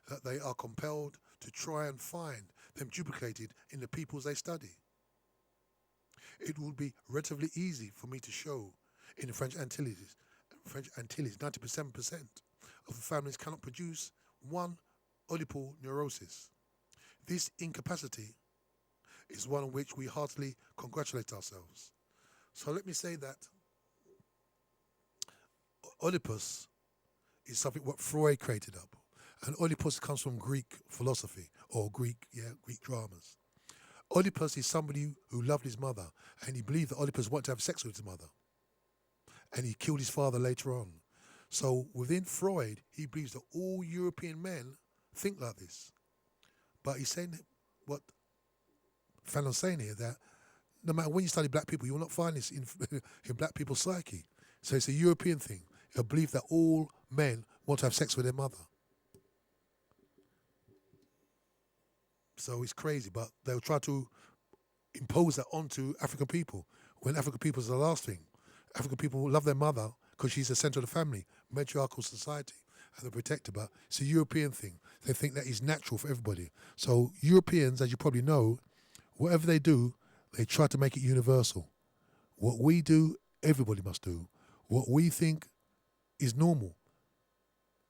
Speaker 2: that they are compelled to try and find them duplicated in the peoples they study. It would be relatively easy for me to show in the French Antilles, 97% of the families cannot produce one Oedipal neurosis. This incapacity is one on which we heartily congratulate ourselves. So let me say that Oedipus is something what Freud created up. And Oedipus comes from Greek philosophy, or Greek dramas. Oedipus is somebody who loved his mother, and he believed that Oedipus wanted to have sex with his mother. And he killed his father later on. So within Freud, he believes that all European men think like this. But he's saying what Fanon's saying here, that no matter when you study black people, you will not find this in black people's psyche. So it's a European thing, a belief that all men want to have sex with their mother. So it's crazy, but they'll try to impose that onto African people, when African people is the last thing. African people love their mother because she's the center of the family, matriarchal society, and the protector, but it's a European thing. They think that is natural for everybody. So Europeans, as you probably know, Whatever they do, they try to make it universal. What we do, everybody must do. What we think is normal,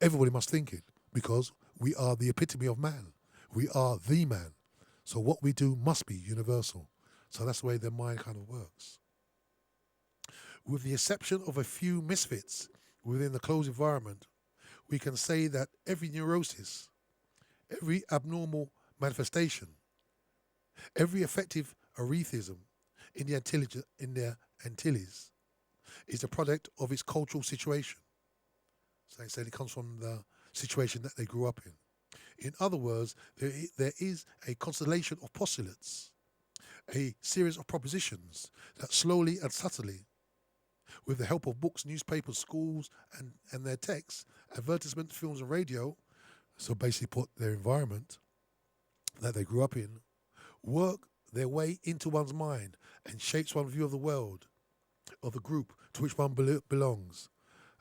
Speaker 2: everybody must think it, because we are the epitome of man. We are the man. So what we do must be universal. So that's the way their mind kind of works. With the exception of a few misfits within the closed environment, we can say that every neurosis, every abnormal manifestation, every effective arethism in their Antilles is a product of its cultural situation. So they say it comes from the situation that they grew up in. In other words, there is a constellation of postulates, a series of propositions that slowly and subtly, with the help of books, newspapers, schools, and their texts, advertisements, films and radio, so basically put their environment that they grew up in, work their way into one's mind and shapes one's view of the world, of the group to which one belongs.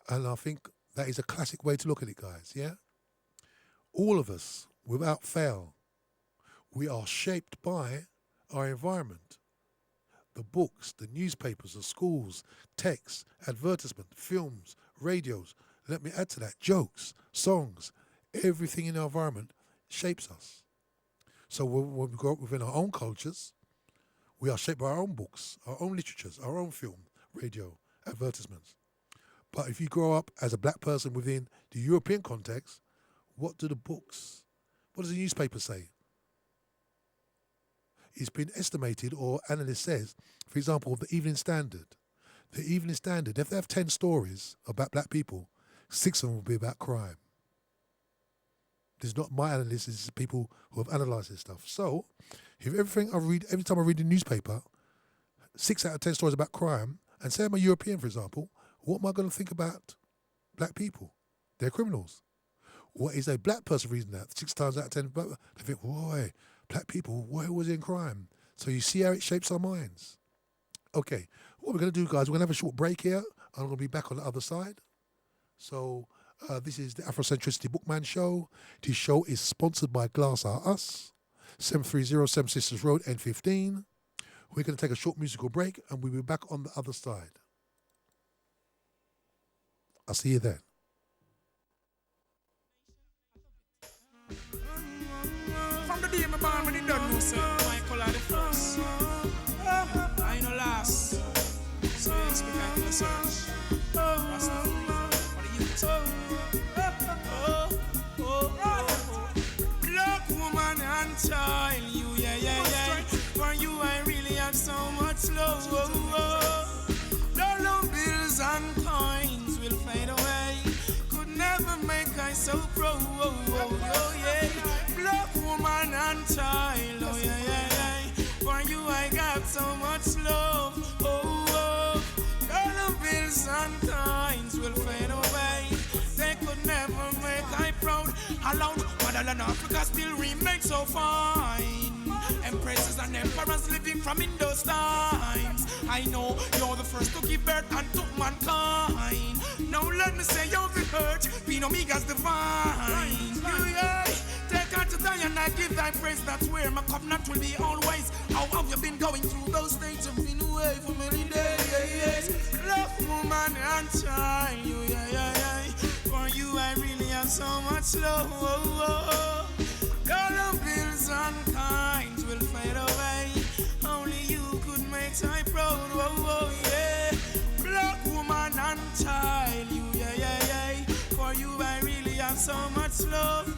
Speaker 2: And I think that is a classic way to look at it, guys, yeah? All of us, without fail, we are shaped by our environment. The books, the newspapers, the schools, texts, advertisement, films, radios, let me add to that, jokes, songs, everything in our environment shapes us. So when we grow up within our own cultures, we are shaped by our own books, our own literatures, our own film, radio, advertisements. But if you grow up as a black person within the European context, what do the books, what does the newspaper say? It's been estimated, or analyst says, for example, the Evening Standard. The Evening Standard, if they have 10 stories about black people, 6 of them will be about crime. This is not my analysis, this is people who have analysed this stuff. So, if every time I read the newspaper, 6 out of 10 stories about crime, and say I'm a European, for example, what am I going to think about black people? They're criminals. What is a black person reading that? 6 times out of 10, they think, boy, black people, why was in crime? So you see how it shapes our minds. Okay, what we're going to do, guys, we're going to have a short break here. I'm going to be back on the other side. So this is the Afrocentricity Bookman Show. This show is sponsored by Glass Are Us, 730 Seven Sisters Road, N15. We're going to take a short musical break and we'll be back on the other side. I'll see you then.
Speaker 3: From the day my born, when it done, no say Michael are the first. I know last. So you expect I can search. That's not for the youth. Black woman and child, you, yeah. For you I really have so much love. Dollar bills and coins will fade away. Could never make I so proud. Yeah. Black woman and child, oh yeah. For you I got so much love. Dollar bills and coins will fade away. They could never make I proud. Alone, motherland Africa still remains so fine. Empresses and emperors living from in those times. I know you're the first to give birth and to mankind. Now let me say you're the hurt, being Omega's divine. Yeah. Take her to die and I give thy praise. That's where my covenant will be always. How have you been going through those stages? You've been away for many days. Love, woman and child, you, yeah. For you I really have so much love. Dollar bills and kinds will fade away. Only you could make I proud. Yeah. Black woman and child, you, yeah. For you I really have so much love.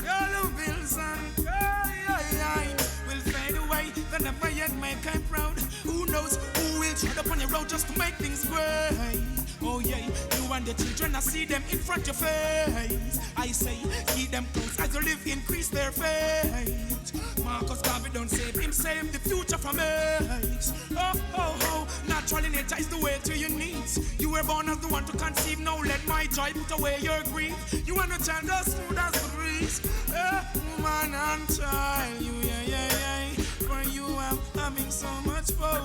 Speaker 3: Dollar bills and kinds will fade away. They never yet make I proud. Who knows who will tread upon your road just to make things great. Oh yeah, you and the children, I see them in front of your face. I say, keep them close as you live, increase their faith. Marcus Garvey don't save him, save the future from AIDS. Oh, naturally nature is the way to your needs. You were born as the one to conceive, now let my joy put away your grief. You and the child as smooth as the breeze. Woman and child, you, yeah. For you I'm having so much fun,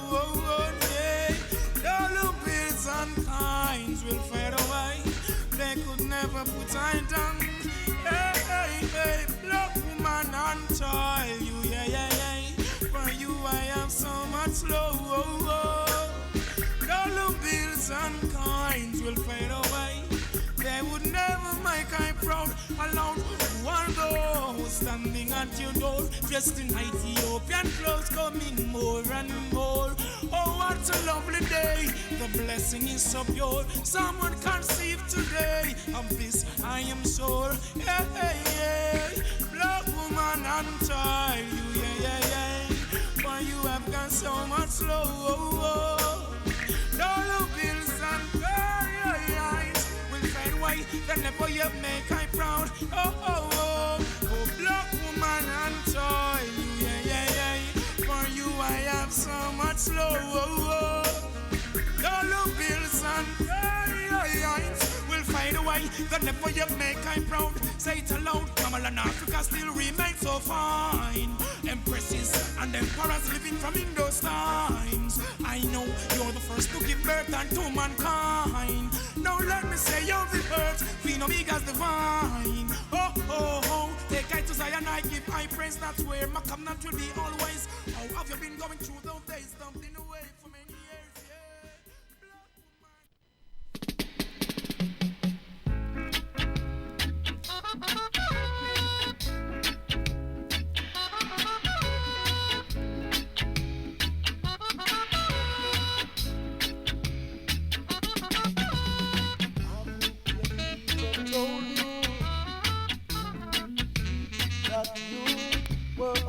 Speaker 3: yeah. Dollar bills and kinds will fade away. They could never put I down. Hey, black woman and child, you, yeah. kinds will fade away. They would never make I proud alone. Who are those standing at your door, dressed in Ethiopian clothes, coming more and more? Oh, what a lovely day! The blessing is so pure. Someone conceived today. Of this I am sure. Yeah, yeah, yeah. Black woman, untie you, yeah, yeah, yeah. For you have gone so much low. Dollar bills and eyes will fade away. Then never you make I proud. Oh, oh, oh. Oh, black woman, untie you, yeah, yeah, yeah. For you I have so much low. Dollar bills and eyes will fade away. Then never you make I proud. Say it aloud. Kamala and Africa still remain so fine. Empresses and emperors living from in those times. I know you're the first to give birth unto mankind. Now let me say you're the earth, Queen Omega's divine. Oh, oh, oh, take I to Zion, I give I praise. That's where my covenant will be always. How have you been going through those days? Dumping away for many years, yeah.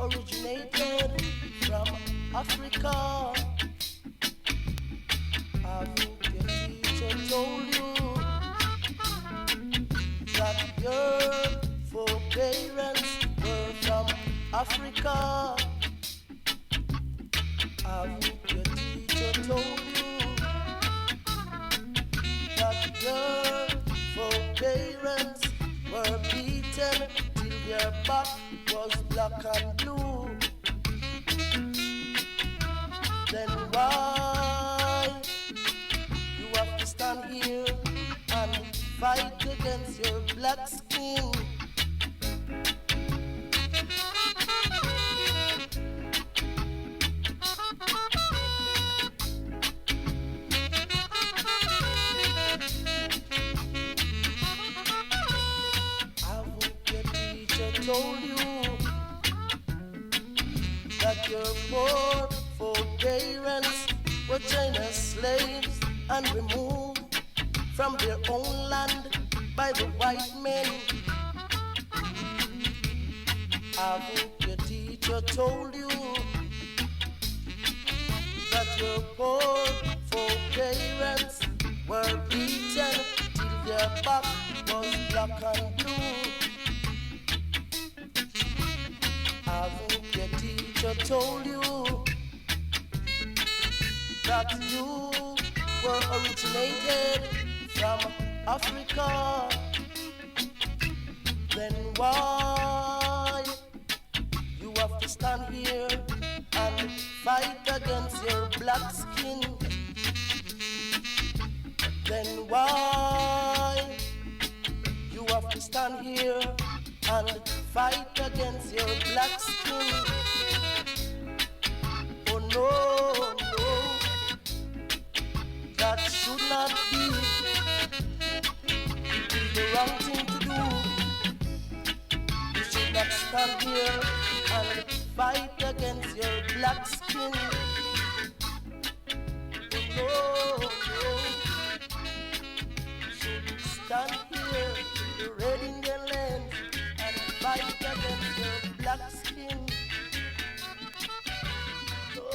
Speaker 4: Originated from Africa. Haven't your teacher told you that your foreparents were from Africa? Haven't your teacher told you that your foreparents were beaten till their back was black and blue? Then why you have to stand here and fight against your black skin? Haven't your teacher told you that your poor foreparents were China's slaves and removed from their own land by the white men? Haven't your teacher told you that your poor foreparents were beaten till their back was black and blue? Haven't your teacher told you that you were originated from Africa? Then why you have to stand here and fight against your black skin? Then why you have to stand here and fight against your black skin? Oh no, no, that should not be. It is the wrong thing to do. You should not stand here and fight against your black skin. Oh no, no, you should stand here in the red Indian land and fight against your black skin. No, no.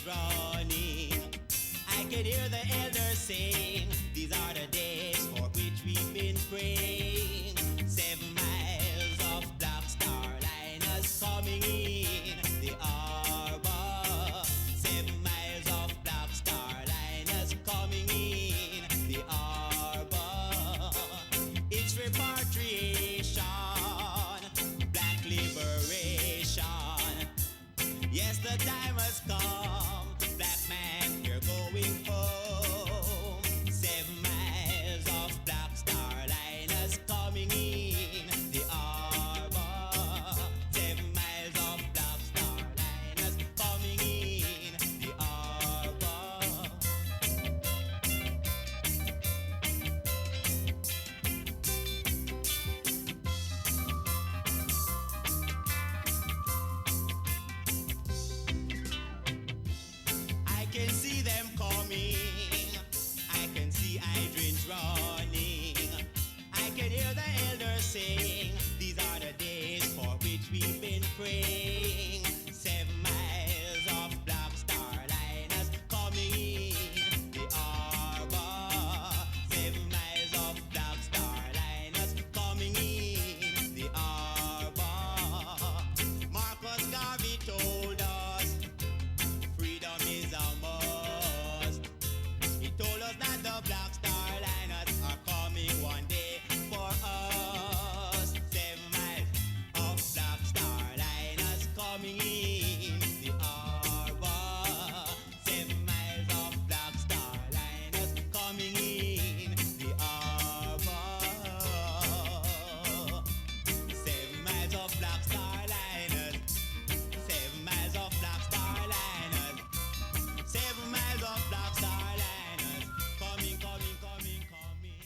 Speaker 5: Running, I can hear the elders saying, these are the days for which we've been praying. 7 miles of black stars. the time has come. Black man, you're going home. 7 miles of Black Star liners coming in the harbor. 7 miles of Black Star liners coming in the harbor. I can see them coming. I can see hydrants running. I can hear the elders saying, these are the days for which we've been praying. 7 miles of Black Star liners coming in the harbor. 7 miles of Black Star liners coming in the harbor. Marcus Garvey told us freedom is a must. He told us that the Black Star liners are coming one day for us. 7 miles of Black Star liners coming in the harbor. 7 miles of Black Star liners coming in the harbor. 7 miles of Black Star liners. 7 miles of Black Star liners. 7 miles of Black Star liners. Coming, coming, coming, coming.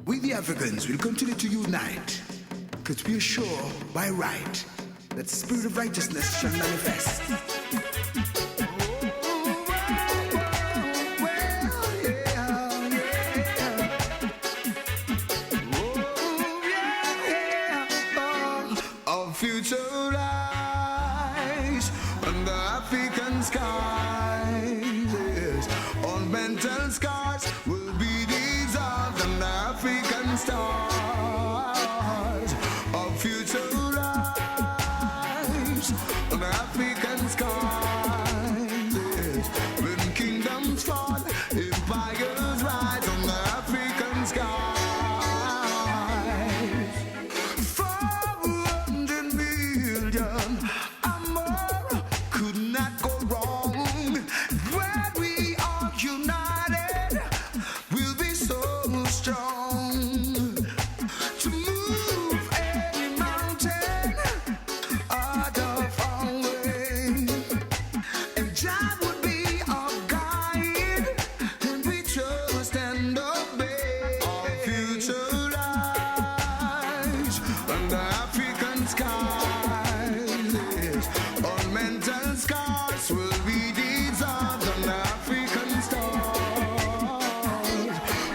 Speaker 6: We the Africans will continue to unite, because we are sure by right that the spirit of righteousness shall manifest. Our future lies under African skies. Yes. All mental scars will be dissolved under African stars. Our future lies under African skies. Yes. When kingdoms fall, empires rise under African skies. 400 million or more could not go wrong. When we are united, we'll be so strong to move any mountain out of our way. And Jah would be our guide, and we trust and obey. Our future lies under African skies. Yes. All mental scars will be dissolved under African stars.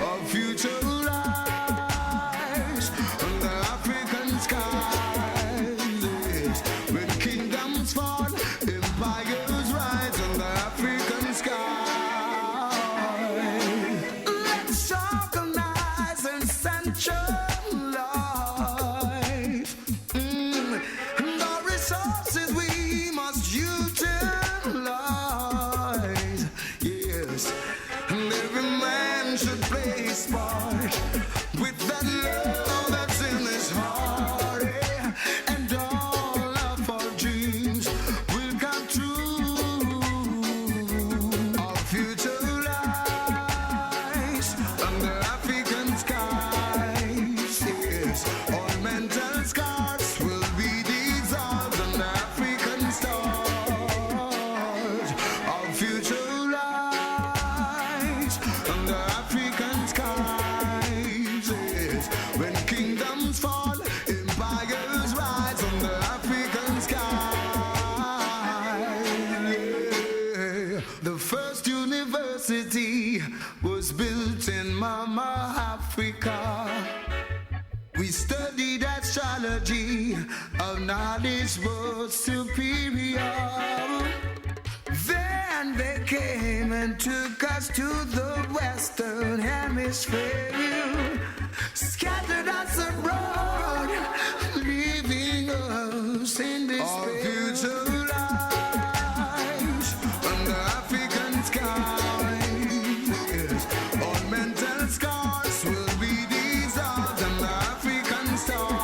Speaker 6: Our future lies under African skies. Yes. When kingdoms fall, empires rise under African skies. Let's organize and centralize. And our resources we must utilize. Yes. And every man should play his part with that love that's in his heart. Yeah. And all of our dreams will come true. Our future lies under African skies. Yes. All mental scars will be dissolved under African stars. Our future lies under African skies. Yes. When kingdoms fall, empires rise under African skies. Yeah. The first university was built in Mama Africa. We studied astrology, our knowledge was superior. Then they came and took us to the Western Hemisphere, scattered us abroad, leaving us in despair. Our future lies under African skies. Yes. All mental scars will be dissolved under African stars.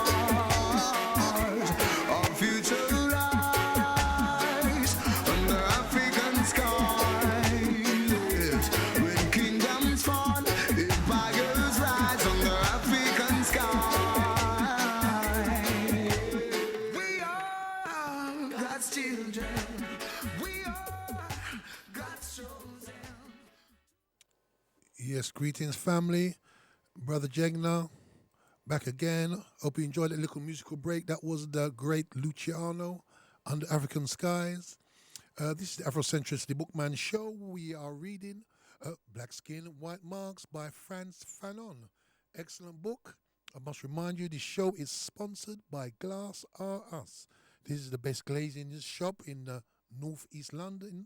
Speaker 2: Yes, greetings, family. Brother Jegna, back again. Hope you enjoyed that little musical break. That was the great Luciano, Under African Skies. This is the Afrocentricity Bookman Show. We are reading Black Skin, White Marks by Frantz Fanon. Excellent book. I must remind you, this show is sponsored by Glass R Us. This is the best glazing shop in Northeast London,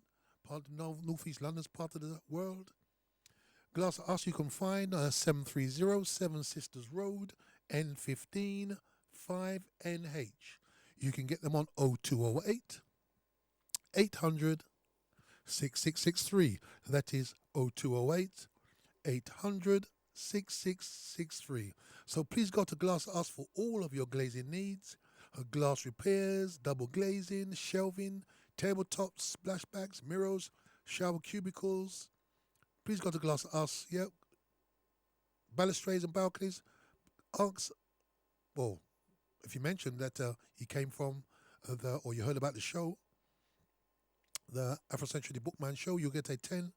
Speaker 2: Northeast London's part of the world. Glass Us you can find 730 Seven Sisters Road, N15 5NH. You can get them on 0208 800 6663. That is 0208 800 6663. So please go to Glass Us for all of your glazing needs. Glass repairs, double glazing, shelving, tabletops, splashbacks, mirrors, shower cubicles. Please go to Glass Us. Yep. Balustrades and balconies. Ask, well, if you mentioned that you came from or you heard about the show, the Afrocentricity Bookman Show, you'll get a 10%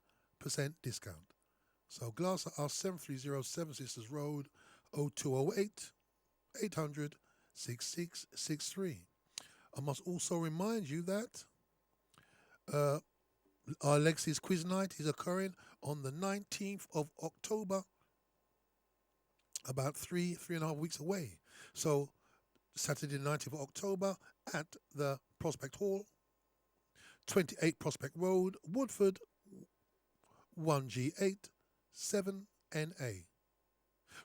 Speaker 2: discount. So Glass Us 730 Seven Sisters Road, 0208 800 6663. I must also remind you that our Legacy's Quiz Night is occurring on the 19th of October, about 3.5 weeks away. So Saturday the 19th of October at the Prospect Hall, 28 Prospect Road, Woodford, 1G8 7NA.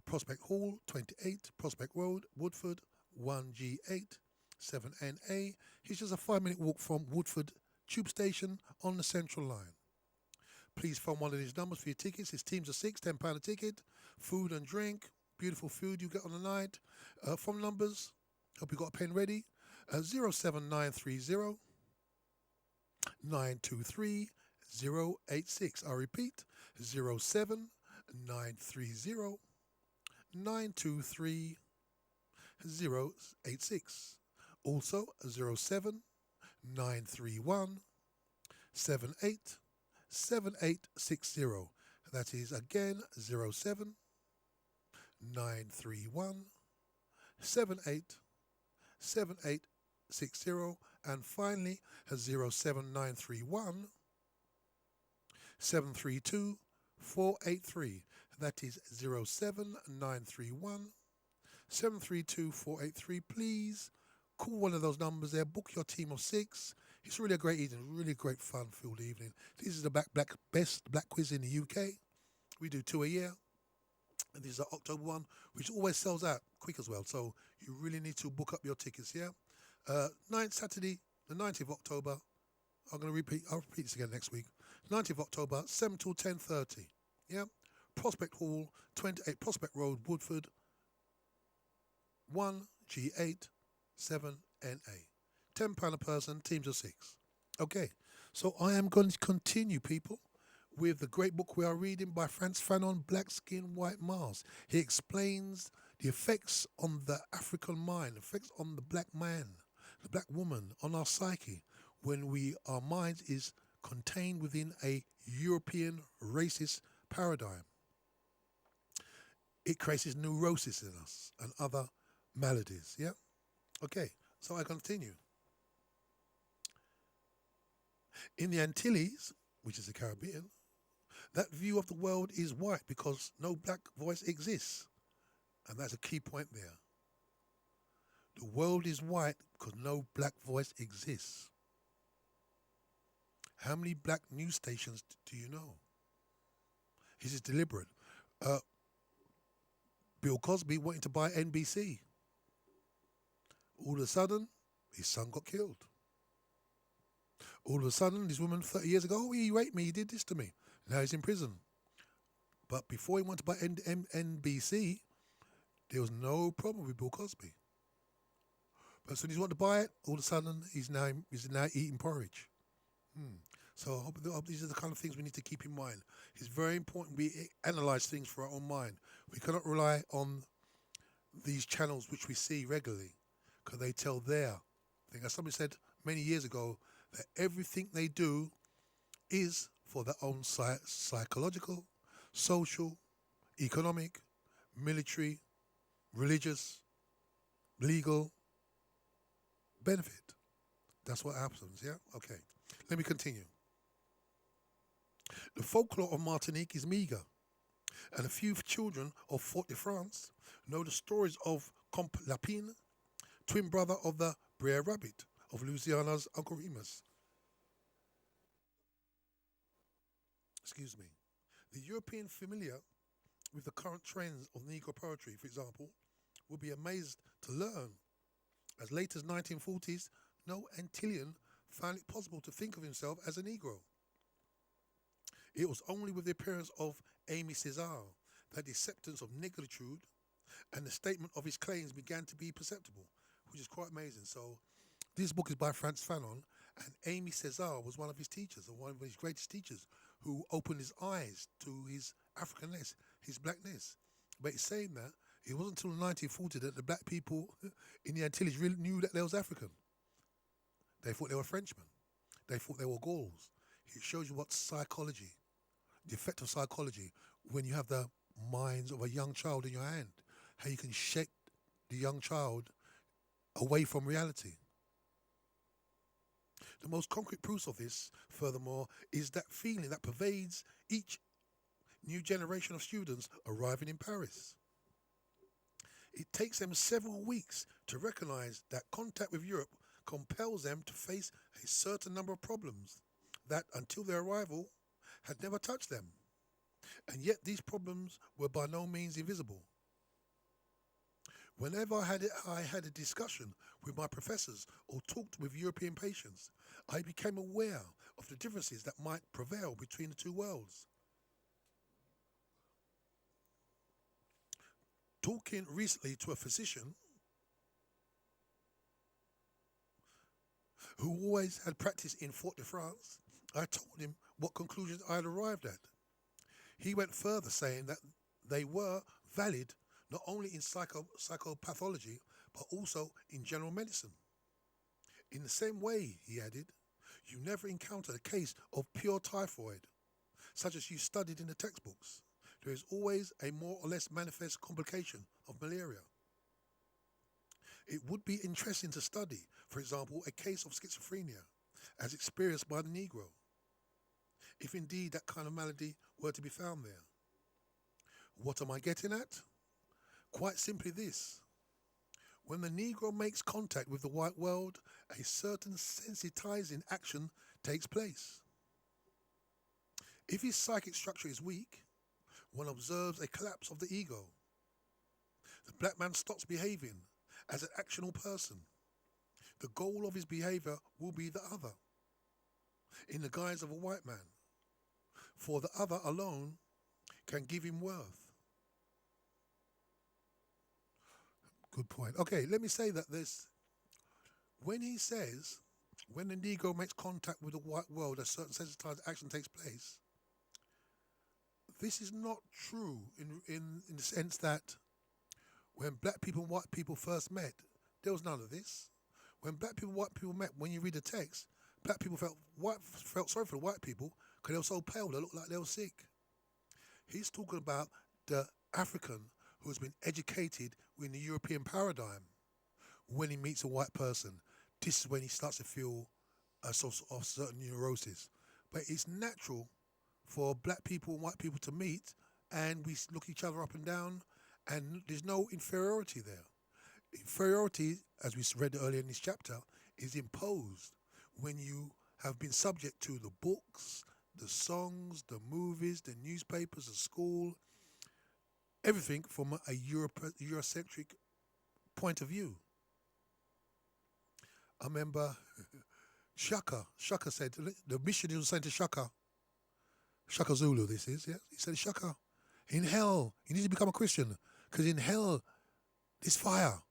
Speaker 2: Prospect Hall, 28 Prospect Road, Woodford, 1G8 7NA. It's just a 5-minute walk from Woodford Tube Station on the Central Line. Please phone one of these numbers for your tickets. It's teams of 6, £10 a ticket. Food and drink, beautiful food you get on the night. Phone numbers, hope you got a pen ready. 07930 923 086. I repeat, 07930 923 086. Also 07931 7860. That is again 07931 7860. And finally 07931 732 483. That is 07931 732 483. Please call one of those numbers there. Book your team of 6. It's really a great evening, really great fun-filled evening. This is the best black quiz in the UK. We do 2 a year. And this is the October one, which always sells out quick as well. So you really need to book up your tickets, yeah? Saturday, the 19th of October. I'll repeat this again next week. 19th of October, 7 till 10:30. Yeah? Prospect Hall, 28 Prospect Road, Woodford, 1G8 7NA. £10 a person, teams of 6. Okay, so I am going to continue, people, with the great book we are reading by Frantz Fanon, Black Skin, White Mars. He explains the effects on the African mind, effects on the black man, the black woman, on our psyche, when our mind is contained within a European racist paradigm. It creates neurosis in us and other maladies, yeah? Okay, so I continue. In the Antilles, which is the Caribbean, that view of the world is white because no black voice exists. And that's a key point there. The world is white because no black voice exists. How many black news stations do you know? This is deliberate. Bill Cosby wanting to buy NBC. All of a sudden, his son got killed. All of a sudden, this woman 30 years ago, oh, he raped me, he did this to me. Now he's in prison. But before he wanted to buy NBC, there was no problem with Bill Cosby. But as soon as he wanted to buy it, all of a sudden, he's now eating porridge. So I hope these are the kind of things we need to keep in mind. It's very important we analyse things for our own mind. We cannot rely on these channels which we see regularly because they tell their thing. As somebody said many years ago, that everything they do is for their own psychological, social, economic, military, religious, legal benefit. That's what happens, yeah? Okay. Let me continue. The folklore of Martinique is meager, and a few children of Fort-de-France know the stories of Comte Lapine, twin brother of the Brer Rabbit of Louisiana's Uncle Remus. Excuse me. The European familiar with the current trends of Negro poetry, for example, will be amazed to learn, as late as 1940s, no Antillean found it possible to think of himself as a Negro. It was only with the appearance of Aimé Césaire that the acceptance of negritude and the statement of his claims began to be perceptible, which is quite amazing. So, this book is by Frantz Fanon, and Aimé Césaire was one of his teachers, or one of his greatest teachers, who opened his eyes to his Africanness, his blackness. But he's saying that it wasn't until 1940 that the black people in the Antilles really knew that they was African. They thought they were Frenchmen. They thought they were Gauls. It shows you what psychology, the effect of psychology, when you have the minds of a young child in your hand, how you can shake the young child away from reality. The most concrete proof of this, furthermore, is that feeling that pervades each new generation of students arriving in Paris. It takes them several weeks to recognize that contact with Europe compels them to face a certain number of problems that, until their arrival, had never touched them. And yet these problems were by no means invisible. Whenever I had a discussion with my professors or talked with European patients, I became aware of the differences that might prevail between the two worlds. Talking recently to a physician who always had practiced in Fort-de-France, I told him what conclusions I had arrived at. He went further, saying that they were valid not only in psychopathology, but also in general medicine. In the same way, he added, you never encounter a case of pure typhoid, such as you studied in the textbooks. There is always a more or less manifest complication of malaria. It would be interesting to study, for example, a case of schizophrenia as experienced by the Negro, if indeed that kind of malady were to be found there. What am I getting at? Quite simply this. When the Negro makes contact with the white world, a certain sensitizing action takes place. If his psychic structure is weak, one observes a collapse of the ego. The black man stops behaving as an actional person. The goal of his behavior will be the other, in the guise of a white man, for the other alone can give him worth. Good point. Okay, let me say that when he says, when the Negro makes contact with the white world, a certain sensitized action takes place, this is not true in the sense that when black people and white people first met, there was none of this. When black people and white people met, when you read the text, black people felt sorry for the white people because they were so pale, they looked like they were sick. He's talking about the African who has been educated in the European paradigm. When he meets a white person, this is when he starts to feel a sort of certain neurosis. But it's natural for black people and white people to meet, and we look each other up and down, and there's no inferiority there. Inferiority, as we read earlier in this chapter, is imposed when you have been subject to the books, the songs, the movies, the newspapers, the school, everything from a Eurocentric point of view. I remember Shaka said, the missionary was saying to Shaka Zulu this is, yeah? He said, Shaka, in hell, you need to become a Christian, because in hell, there's fire.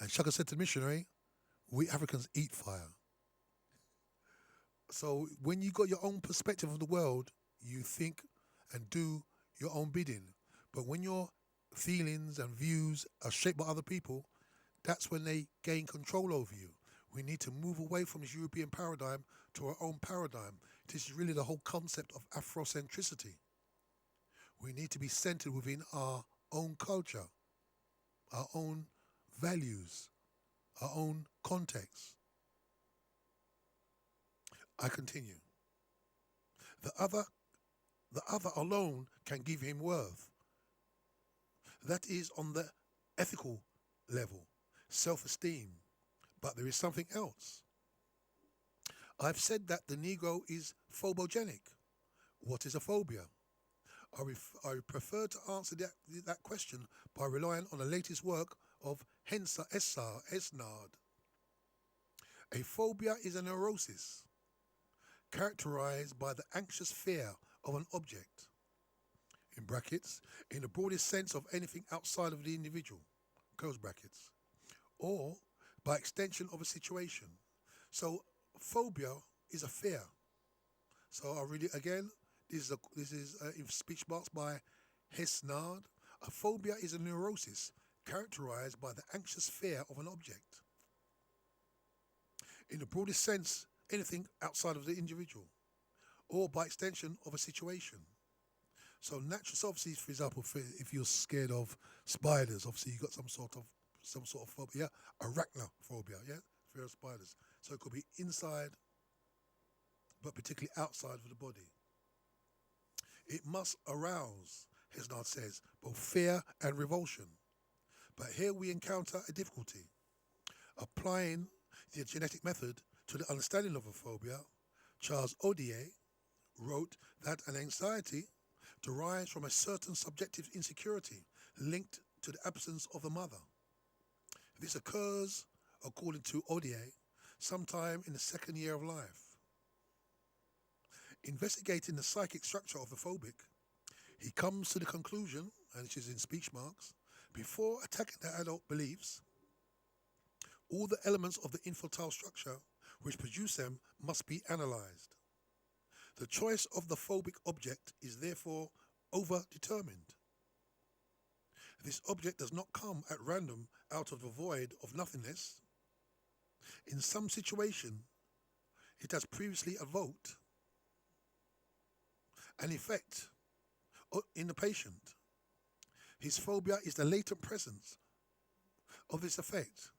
Speaker 2: And Shaka said to the missionary, we Africans eat fire. So when you got your own perspective of the world, you think and do your own bidding. But when your feelings and views are shaped by other people, that's when they gain control over you. We need to move away from this European paradigm to our own paradigm. This is really the whole concept of Afrocentricity. We need to be centered within our own culture, our own values, our own context. I continue. The other alone can give him worth. That is on the ethical level, self-esteem. But there is something else. I've said that the Negro is phobogenic. What is a phobia? I prefer to answer that question by relying on the latest work of Esnard. A phobia is a neurosis characterized by the anxious fear of an object, in brackets, in the broadest sense of anything outside of the individual, close brackets, or by extension of a situation. So phobia is a fear. So I'll read it again. This is in speech marks by Hesnard. A phobia is a neurosis characterized by the anxious fear of an object. In the broadest sense, anything outside of the individual, or by extension of a situation. So natural, so obviously, for example, if you're scared of spiders, obviously you've got some sort of phobia, arachnophobia, yeah, fear of spiders. So it could be inside, but particularly outside of the body. It must arouse, Hesnard says, both fear and revulsion. But here we encounter a difficulty. Applying the genetic method to the understanding of a phobia, Charles Odier wrote that an anxiety derives from a certain subjective insecurity linked to the absence of a mother. This occurs, according to Odier, sometime in the second year of life. Investigating the psychic structure of the phobic, he comes to the conclusion, and which is in speech marks, before attacking the adult beliefs, all the elements of the infantile structure which produce them must be analyzed. The choice of the phobic object is therefore overdetermined. This object does not come at random out of the void of nothingness. In some situation, it has previously evoked an effect in the patient. His phobia is the latent presence of this effect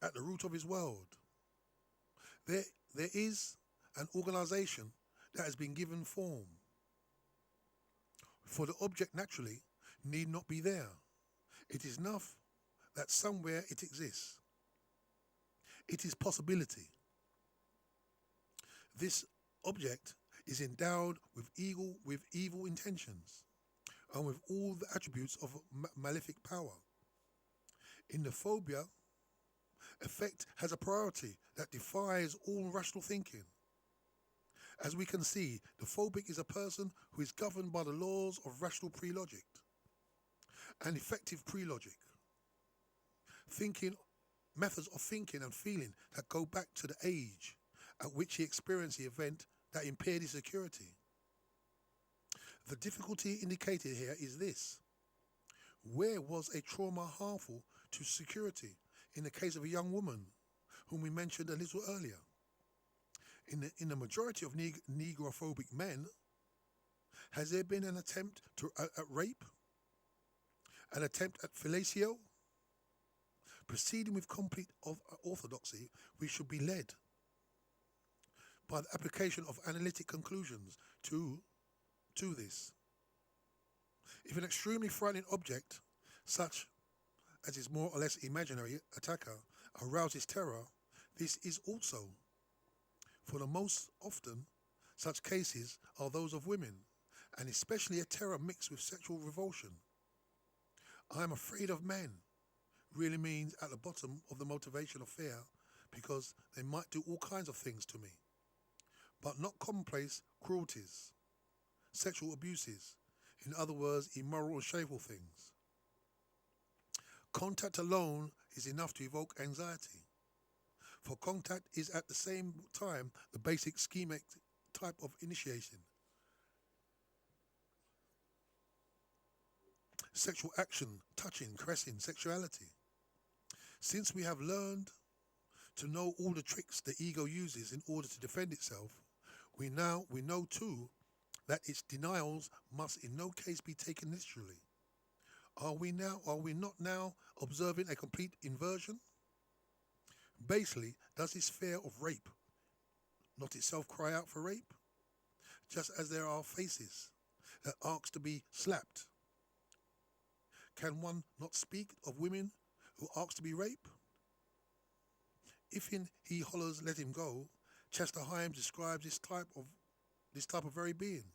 Speaker 2: at the root of his world. There is an organization that has been given form. For the object naturally need not be there. It is enough that somewhere it exists. It is possibility. This object is endowed with evil intentions and with all the attributes of malefic power. In the phobia, effect has a priority that defies all rational thinking. As we can see, the phobic is a person who is governed by the laws of rational pre-logic and effective pre-logic. Methods of thinking and feeling that go back to the age at which he experienced the event that impaired his security. The difficulty indicated here is this. Where was a trauma harmful to security in the case of a young woman whom we mentioned a little earlier? In the majority of negrophobic men, has there been an attempt at rape? An attempt at fellatio? Proceeding with complete orthodoxy, we should be led by the application of analytic conclusions to this. If an extremely frightening object, such as is more or less imaginary attacker, arouses terror, this is also, for the most often, such cases are those of women, and especially a terror mixed with sexual revulsion. I am afraid of men really means at the bottom of the motivation of fear because they might do all kinds of things to me, but not commonplace cruelties, sexual abuses, in other words, immoral and shameful things. Contact alone is enough to evoke anxiety, for contact is at the same time the basic schematic type of initiation. Sexual action, touching, caressing, sexuality. Since we have learned to know all the tricks the ego uses in order to defend itself, we know too that its denials must in no case be taken literally. Are we not now observing a complete inversion? Basically, does this fear of rape not itself cry out for rape? Just as there are faces that ask to be slapped, can one not speak of women who ask to be raped? If in He Hollers Let Him Go, Chester Himes describes this type of very being.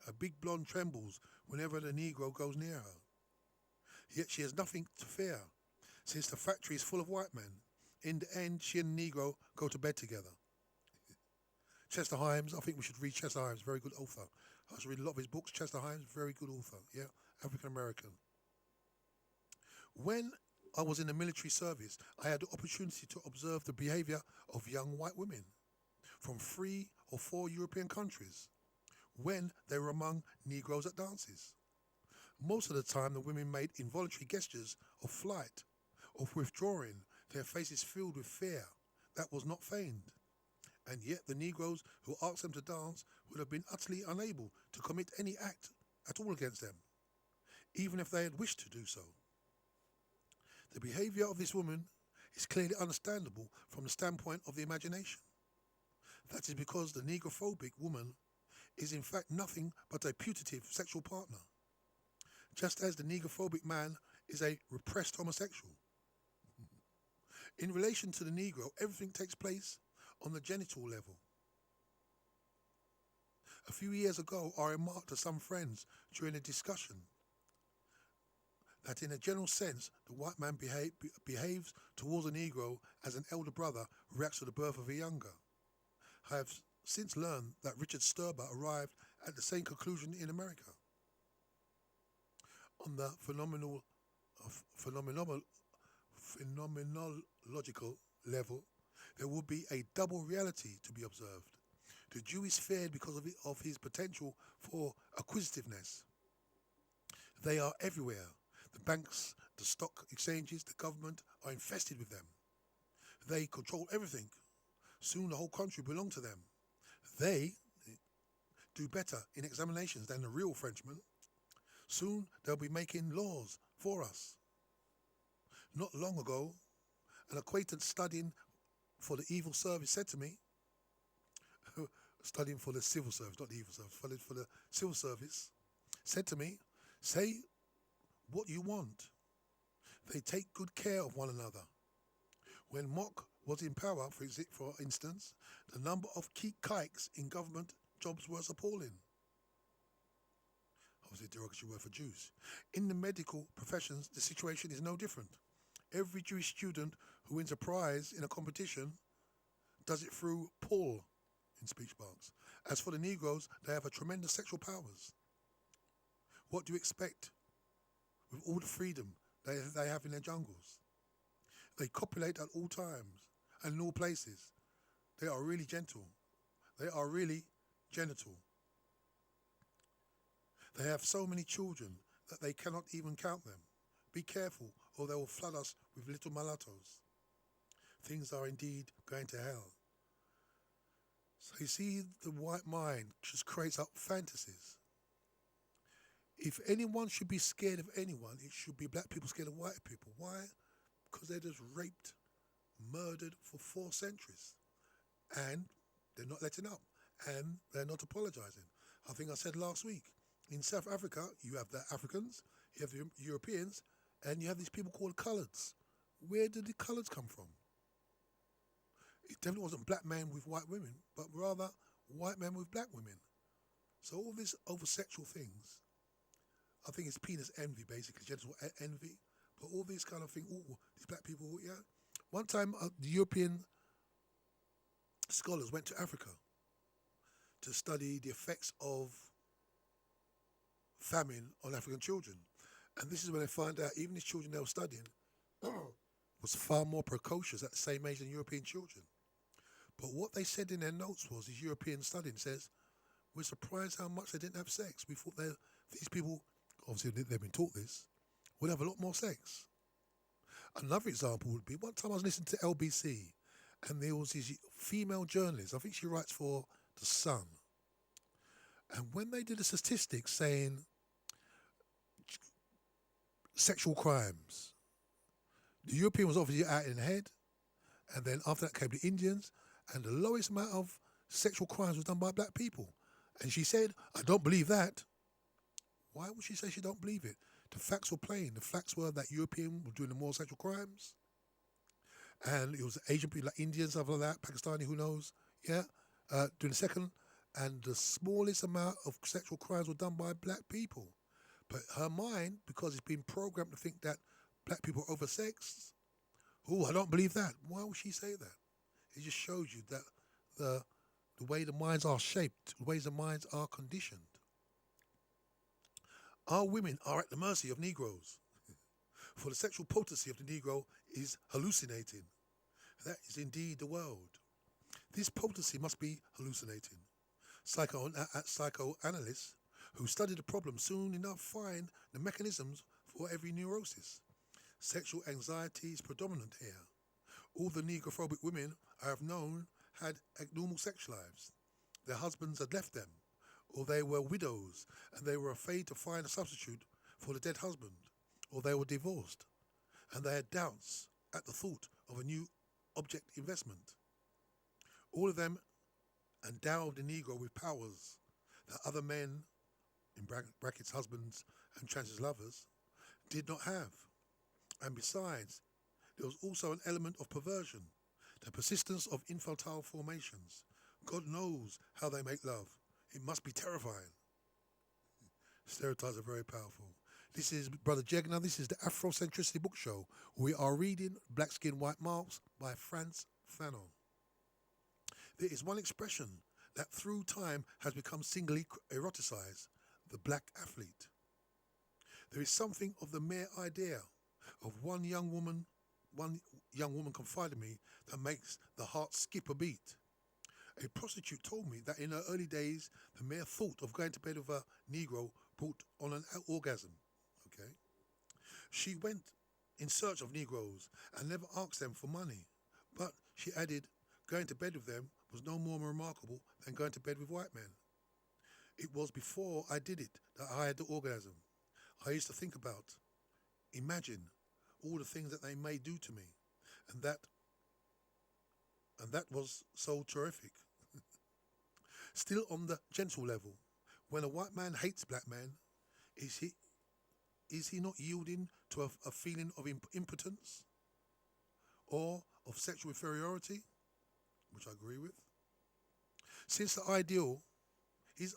Speaker 2: A big blonde trembles whenever the Negro goes near her. Yet she has nothing to fear, since the factory is full of white men. In the end, she and the Negro go to bed together. Chester Himes, I think we should read Chester Himes, very good author. I should read a lot of his books. Chester Himes, very good author, yeah, African American. When I was in the military service, I had the opportunity to observe the behavior of young white women from 3 or 4 European countries when they were among Negroes at dances. Most of the time, the women made involuntary gestures of flight, of withdrawing, their faces filled with fear that was not feigned. And yet the Negroes who asked them to dance would have been utterly unable to commit any act at all against them, even if they had wished to do so. The behavior of this woman is clearly understandable from the standpoint of the imagination. That is because the negrophobic woman is in fact nothing but a putative sexual partner, just as the negrophobic man is a repressed homosexual. In relation to the Negro, everything takes place on the genital level. A few years ago, I remarked to some friends during a discussion that in a general sense, the white man behaves towards a Negro as an elder brother reacts to the birth of a younger. I have since learned that Richard Sturber arrived at the same conclusion in America. On the phenomenological level, there will be a double reality to be observed. The Jew is feared because of his potential for acquisitiveness. They are everywhere. The banks, the stock exchanges, the government are infested with them. They control everything. Soon the whole country belongs to them. They do better in examinations than the real Frenchmen. Soon they'll be making laws for us. Not long ago, an acquaintance studying for the evil service said to me, studying for the civil service, not the evil service, for the civil service, said to me, say what you want. They take good care of one another. When Mock was in power, for instance, the number of kikes in government jobs was appalling. Obviously, a derogatory word for Jews. In the medical professions, the situation is no different. Every Jewish student who wins a prize in a competition does it through pull, in speech marks. As for the Negroes, they have a tremendous sexual powers. What do you expect with all the freedom they have in their jungles? They copulate at all times and in all places. They are really gentle. They are really genital. They have so many children that they cannot even count them. Be careful, or they will flood us with little mulattoes. Things are indeed going to hell. So you see, the white mind just creates up fantasies. If anyone should be scared of anyone, it should be black people scared of white people. Why? Because they're just raped, murdered for 4 centuries. And they're not letting up. And they're not apologizing. I think I said last week, in South Africa, you have the Africans, you have the Europeans, and you have these people called coloureds. Where did the coloureds come from? It definitely wasn't black men with white women, but rather white men with black women. So all this over sexual things, I think it's penis envy, basically, genital envy. But all these kind of things, these black people, yeah. One time, the European scholars went to Africa to study the effects of famine on African children. And this is when they find out even these children they were studying was far more precocious at the same age than European children. But what they said in their notes was, these European studying says, we're surprised how much they didn't have sex. We thought these people, obviously they've been taught this, would have a lot more sex. Another example would be, one time I was listening to LBC, and there was this female journalist, I think she writes for The Sun, And when they did the statistics saying sexual crimes, the European was obviously out in the head, and then after that came the Indians, and the lowest amount of sexual crimes was done by black people. And she said, I don't believe that. Why would she say she don't believe it? The facts were plain. The facts were that European were doing the more sexual crimes, and it was Asian people like Indians, stuff like that, Pakistani, who knows, yeah, doing the second, and the smallest amount of sexual crimes were done by black people. But her mind, because it's been programmed to think that black people are oversexed, oh, I don't believe that. Why would she say that? It just shows you that the way the minds are shaped, the ways the minds are conditioned. Our women are at the mercy of Negroes, for the sexual potency of the Negro is hallucinating. That is indeed the world. This potency must be hallucinating. Psychoanalysts who study the problem soon enough find the mechanisms for every neurosis. Sexual anxiety is predominant here. All the negrophobic women I have known had abnormal sex lives. Their husbands had left them, or they were widows and they were afraid to find a substitute for the dead husband, or they were divorced, and they had doubts at the thought of a new object investment. All of them endowed the Negro with powers that other men, in brackets husbands and trans lovers, did not have. And besides, there was also an element of perversion, the persistence of infantile formations. God knows how they make love. It must be terrifying. Stereotypes are very powerful. This is Brother Jegna. This is the Afrocentricity Book Show. We are reading Black Skin, White Marks by Frantz Fanon. There is one expression that through time has become singly eroticized, the black athlete. There is something of the mere idea of one young woman confided me that makes the heart skip a beat. A prostitute told me that in her early days, the mere thought of going to bed with a Negro brought on an orgasm. Okay, she went in search of Negroes and never asked them for money. But she added, going to bed with them was no more remarkable than going to bed with white men. It was before I did it that I had the orgasm. I used to think about, imagine all the things that they may do to me, and that was so terrific. Still on the gentle level, when a white man hates black men, is he not yielding to a feeling of impotence or of sexual inferiority, which I agree with? Since his ideal is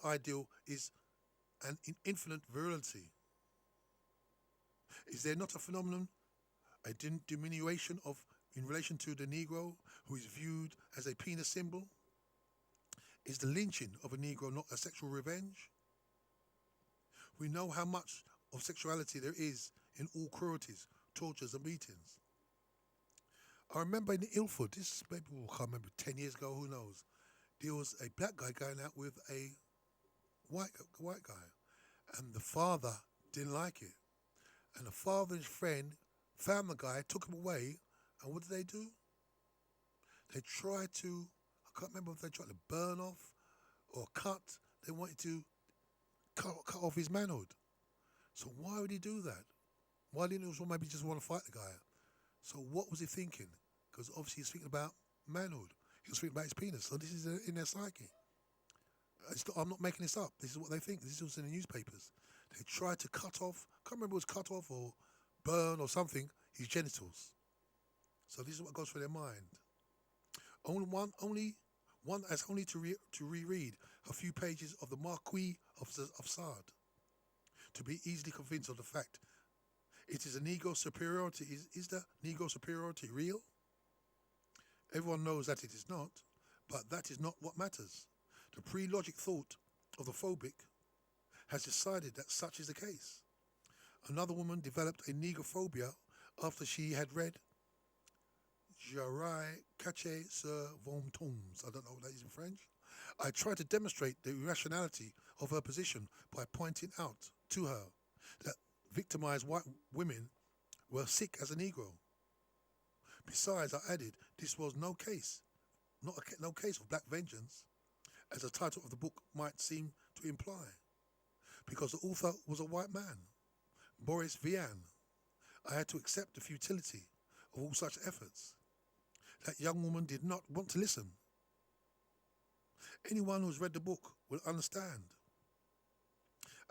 Speaker 2: an infinite virility, is there not a phenomenon, a diminution of in relation to the Negro who is viewed as a penis symbol? Is the lynching of a Negro not a sexual revenge? We know how much of sexuality there is in all cruelties, tortures and beatings. I remember in Ilford, this maybe I can't remember, 10 years ago, who knows, there was a black guy going out with a white guy, and the father didn't like it. And the father and his friend found the guy, took him away, and what did they do? They tried to, I can't remember if they tried to burn off or cut. They wanted to cut off his manhood. So why would he do that? Why didn't he maybe just want to fight the guy? So what was he thinking? Because obviously he's thinking about manhood. He was thinking about his penis. So this is in their psyche. I'm not making this up. This is what they think. This is in the newspapers. They tried to cut off, I can't remember if it was cut off or burn or something, his genitals. So this is what goes through their mind. Only one has only to reread a few pages of the Marquis of Sade to be easily convinced of the fact. It is a Negro superiority. Is the Negro superiority real? Everyone knows that it is not, but that is not what matters. The pre-logic thought of the phobic has decided that such is the case. Another woman developed a negrophobia after she had read Jarai Cache sur Vom Tombs. I don't know what that is in French. I tried to demonstrate the irrationality of her position by pointing out to her that victimized white women were sick as a Negro. Besides, I added, this was no case of black vengeance, as the title of the book might seem to to imply, because the author was a white man, Boris Vian. I had to accept the futility of all such efforts. That young woman did not want to listen. Anyone who has read the book will understand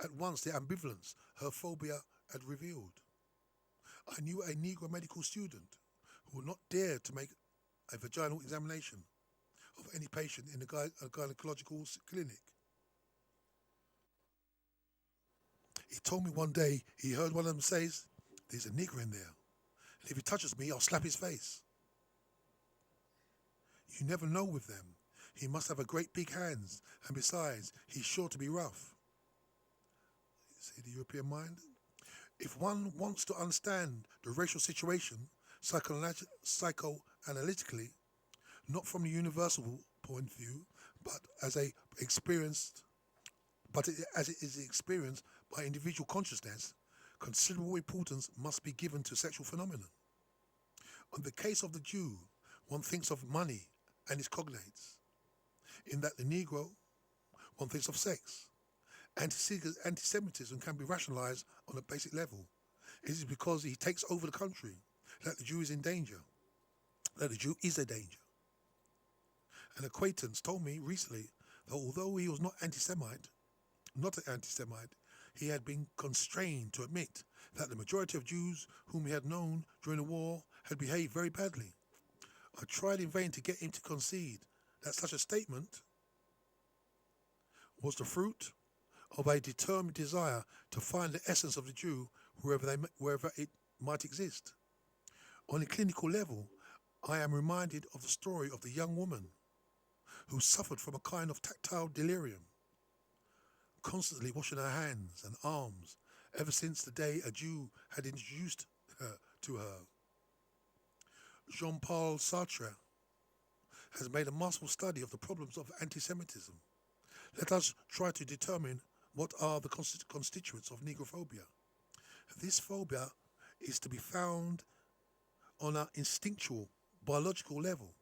Speaker 2: at once the ambivalence her phobia had revealed. I knew a Negro medical student who would not dare to make a vaginal examination of any patient in a gynecological clinic. He told me one day he heard one of them say, "There's a nigger in there, and if he touches me, I'll slap his face." You never know with them. He must have a great big hands, and besides, he's sure to be rough. See the European mind? If one wants to understand the racial situation psychoanalytically, not from the universal point of view, but as it is experienced by individual consciousness, considerable importance must be given to sexual phenomena. In the case of the Jew, one thinks of money and its cognates. In that the Negro, one thinks of sex. Anti-Semitism can be rationalized on a basic level. It is because he takes over the country that the Jew is in danger, that the Jew is a danger. An acquaintance told me recently that although he was not an anti-Semite, he had been constrained to admit that the majority of Jews whom he had known during the war had behaved very badly. I tried in vain to get him to concede that such a statement was the fruit of a determined desire to find the essence of the Jew wherever it might exist. On a clinical level, I am reminded of the story of the young woman who suffered from a kind of tactile delirium, constantly washing her hands and arms ever since the day a Jew had introduced her to her. Jean-Paul Sartre has made a masterful study of the problems of anti-Semitism. Let us try to determine what are the constituents of negrophobia. This phobia is to be found on an instinctual, biological level.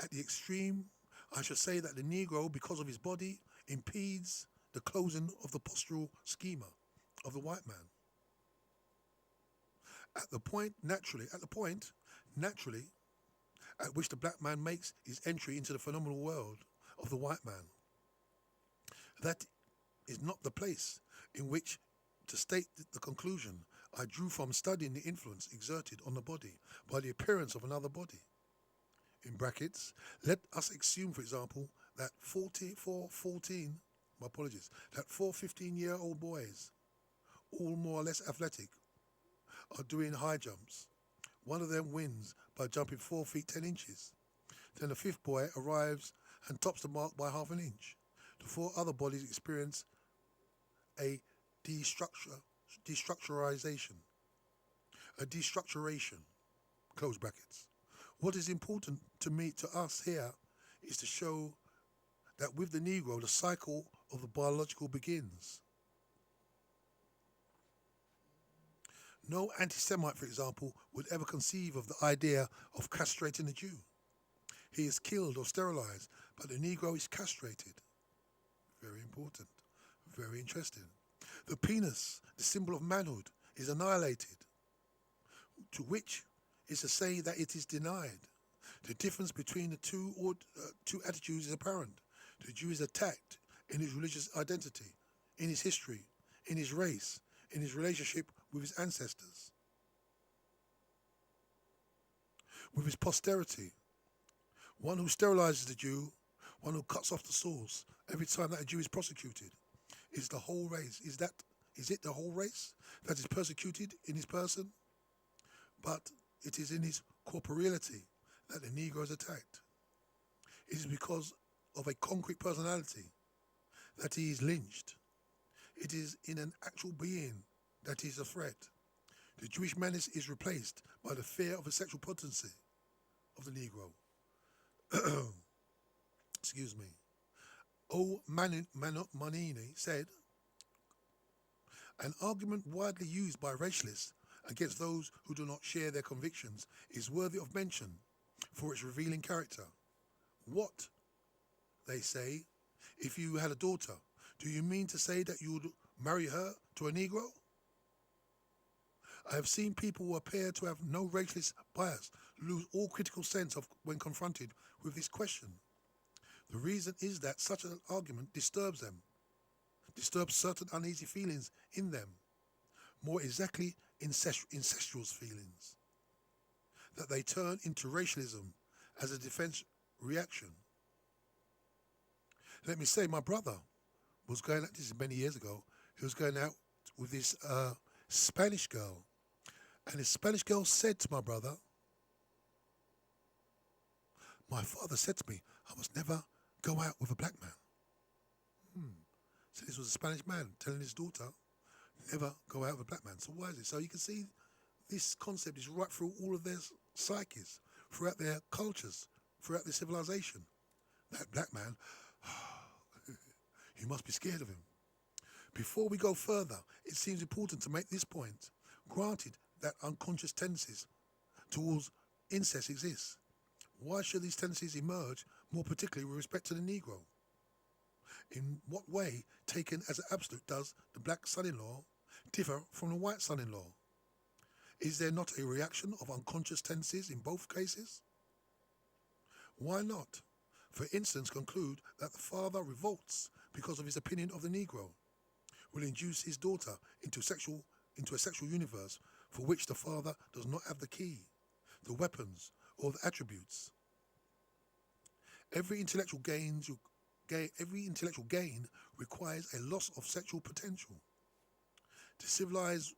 Speaker 2: At the extreme, I should say that the Negro, because of his body, impedes the closing of the postural schema of the white man. At the point, naturally, at which the black man makes his entry into the phenomenal world of the white man. That is not the place in which to state the conclusion I drew from studying the influence exerted on the body by the appearance of another body. In brackets, let us assume, for example, that four 15-year-old boys, all more or less athletic, are doing high jumps. One of them wins by jumping 4 feet 10 inches. Then the fifth boy arrives and tops the mark by half an inch. The 4 other bodies experience a destructuration, close brackets. What is important to us here is to show that with the Negro, the cycle of the biological begins. No anti-Semite, for example, would ever conceive of the idea of castrating a Jew. He is killed or sterilized, but the Negro is castrated. Very important, very interesting. The penis, the symbol of manhood, is annihilated, to which is to say that it is denied. The difference between the two attitudes is apparent. The Jew is attacked in his religious identity, in his history, in his race, in his relationship with his ancestors, with his posterity. One who sterilizes the Jew, one who cuts off the source every time that a Jew is prosecuted, is the whole race. Is it the whole race that is persecuted in his person? But it is in his corporeality that the Negro is attacked. It is because of a concrete personality that he is lynched. It is in an actual being that he is a threat. The Jewish menace is replaced by the fear of the sexual potency of the Negro. Excuse me. O. Manini said, an argument widely used by racialists against those who do not share their convictions is worthy of mention for its revealing character. What, they say, if you had a daughter Do you mean to say that you would marry her to a Negro? I have seen people who appear to have no racialist bias lose all critical sense of when confronted with this question. The reason is that such an argument disturbs them, disturbs certain uneasy feelings in them, more exactly incestuous feelings, that they turn into racialism as a defense reaction. Let me say, my brother was going out, this is many years ago, he was going out with this Spanish girl. And the Spanish girl said to my brother, my father said to me, I must never go out with a black man. So this was a Spanish man telling his daughter, never go out with a black man. So why is it? So you can see this concept is right through all of their psyches, throughout their cultures, throughout their civilization. That black man, you must be scared of him. Before we go further, it seems important to make this point. Granted that unconscious tendencies towards incest exist, why should these tendencies emerge, more particularly with respect to the Negro? In what way, taken as an absolute, does the black son-in-law differ from the white son-in-law? Is there not a reaction of unconscious tendencies in both cases? Why not, for instance, conclude that the father revolts because of his opinion of the Negro, will induce his daughter into a sexual universe for which the father does not have the key, the weapons, or the attributes? Every intellectual gain requires a loss of sexual potential. The civilized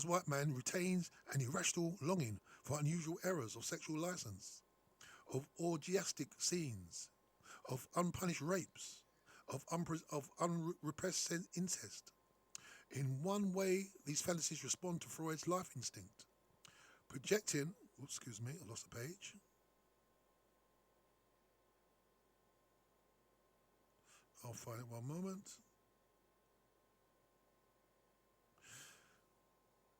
Speaker 2: white man retains an irrational longing for unusual errors of sexual license, of orgiastic scenes, of unpunished rapes, of unrepressed incest. In one way, these fantasies respond to Freud's life instinct, projecting, excuse me, I lost the page. I'll find it one moment.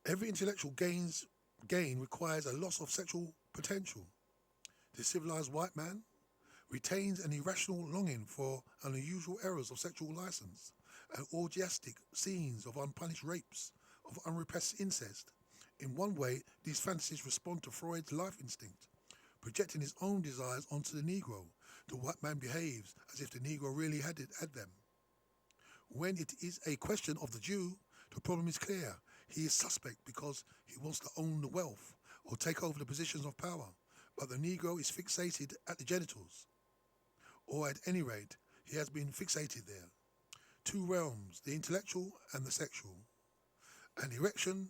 Speaker 2: Every intellectual gain requires a loss of sexual potential. The civilized white man retains an irrational longing for unusual errors of sexual license and orgiastic scenes of unpunished rapes, of unrepressed incest. In one way, these fantasies respond to Freud's life instinct, projecting his own desires onto the Negro. The white man behaves as if the Negro really had them. When it is a question of the Jew, the problem is clear. He is suspect because he wants to own the wealth or take over the positions of power, but the Negro is fixated at the genitals, or at any rate, he has been fixated there. Two realms, the intellectual and the sexual. An erection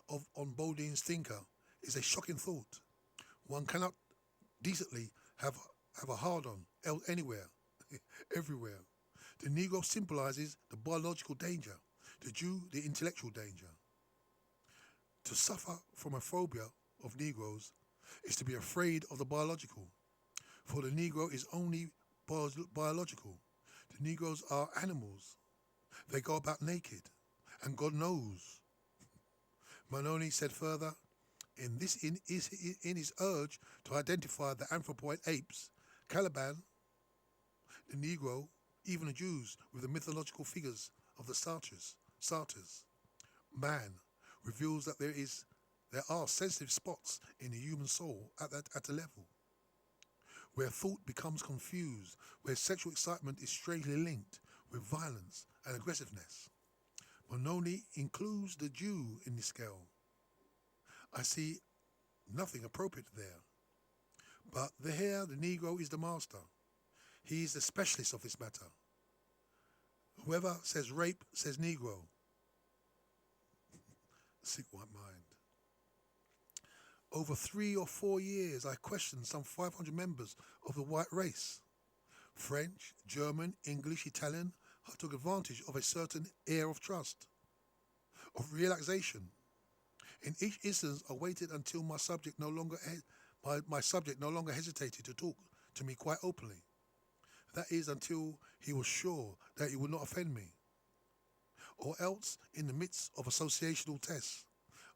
Speaker 2: on Baudine's thinker is a shocking thought. One cannot decently have a hard-on anywhere, everywhere. The Negro symbolizes the biological danger, the Jew the intellectual danger. To suffer from a phobia of Negroes is to be afraid of the biological, for the Negro is only biological. The Negroes are animals. They go about naked, and God knows. Manoni said further, in his urge to identify the anthropoid apes, Caliban, the Negro, even the Jews, with the mythological figures of the satyrs, man, reveals that there are sensitive spots in the human soul at a level where thought becomes confused, where sexual excitement is strangely linked with violence and aggressiveness. Manoni includes the Jew in the scale. I see nothing appropriate there. But the Negro is the master. He is the specialist of this matter. Whoever says rape says Negro. Sick white mind. Over 3 or 4 years, I questioned some 500 members of the white race. French, German, English, Italian. I took advantage of a certain air of trust, of relaxation. In each instance, I waited until my subject no longer hesitated to talk to me quite openly. That is, until he was sure that he would not offend me. Or else, in the midst of associational tests,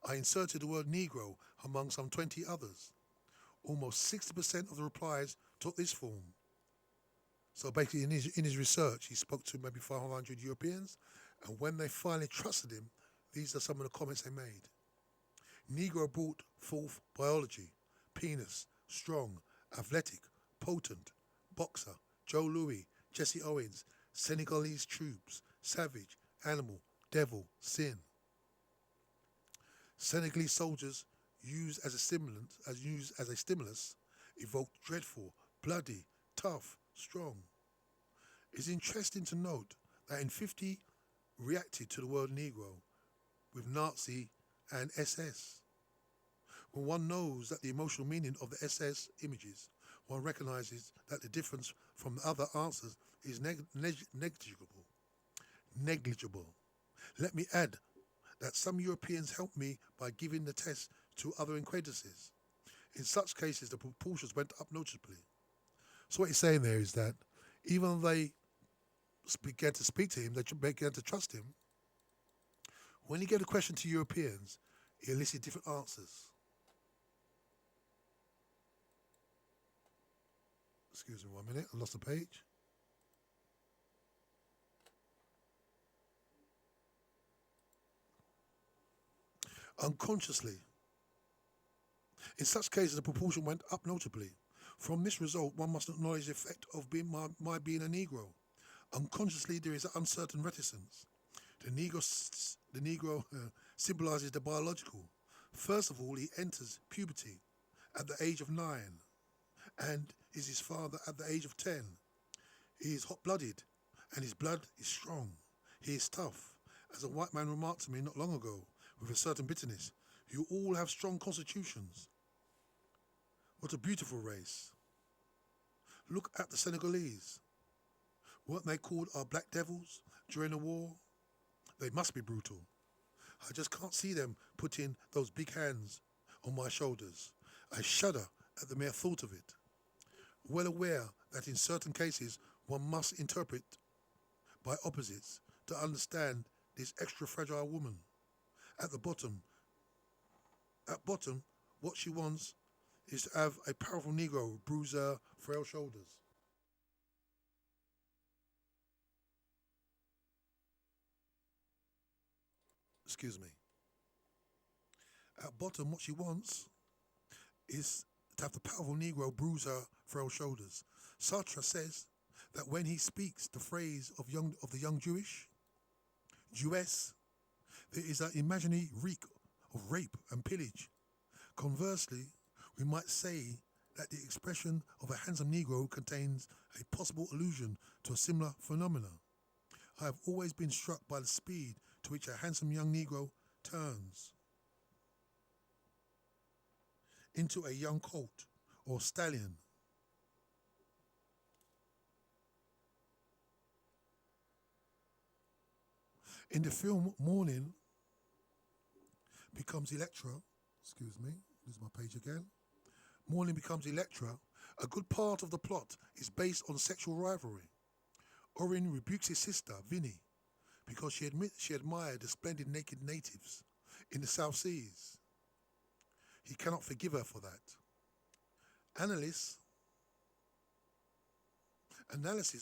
Speaker 2: I inserted the word Negro among some 20 others. Almost 60% of the replies took this form. So basically, in his research, he spoke to maybe 500 Europeans, and when they finally trusted him, these are some of the comments they made. Negro brought forth biology, penis, strong, athletic, potent, boxer, Joe Louis, Jesse Owens, Senegalese troops, savage, animal, devil, sin. Senegalese soldiers used as a stimulus, evoked dreadful, bloody, tough, strong. It's interesting to note that in 50 reacted to the word Negro with Nazi and SS. When one knows that the emotional meaning of the SS images, one recognizes that the difference from the other answers is negligible. Negligible. Let me add that some Europeans helped me by giving the test to other acquaintances. In such cases, the proportions went up noticeably. So what he's saying there is that even though they began to speak to him, they began to trust him, when he gave the question to Europeans, he elicited different answers. Excuse me 1 minute, I lost the page. Unconsciously. In such cases, the proportion went up notably. From this result, one must acknowledge the effect of my being a Negro. Unconsciously, there is an uncertain reticence. The Negro symbolizes the biological. First of all, he enters puberty at the age of 9 and is his father at the age of 10. He is hot-blooded and his blood is strong. He is tough. As a white man remarked to me not long ago with a certain bitterness, you all have strong constitutions. What a beautiful race. Look at the Senegalese. Weren't they called our black devils during the war? They must be brutal. I just can't see them putting those big hands on my shoulders. I shudder at the mere thought of it. Well aware that in certain cases one must interpret by opposites to understand this extra fragile woman. At bottom, what she wants is to have a powerful Negro bruise her frail shoulders. Excuse me. At bottom, what she wants is to have the powerful Negro bruise her frail shoulders. Sartre says that when he speaks the phrase of the young Jewess, there is an imaginary reek of rape and pillage. Conversely, we might say that the expression of a handsome Negro contains a possible allusion to a similar phenomenon. I have always been struck by the speed to which a handsome young Negro turns into a young colt or stallion. In the film, Morning becomes Electra. Excuse me, this is my page again. Morning becomes Electra. A good part of the plot is based on sexual rivalry. Orin rebukes his sister, Vinnie, because she admired the splendid naked natives in the South Seas. He cannot forgive her for that. Analysis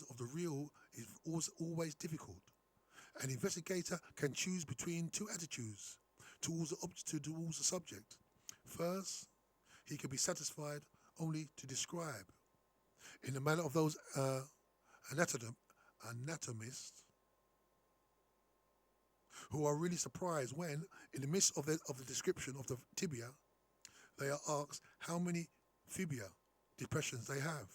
Speaker 2: of the real is always difficult. An investigator can choose between two attitudes towards the subject. First, he can be satisfied only to describe, in the manner of those anatomists who are really surprised when, in the midst of the description of the tibia, they are asked how many fibia depressions they have.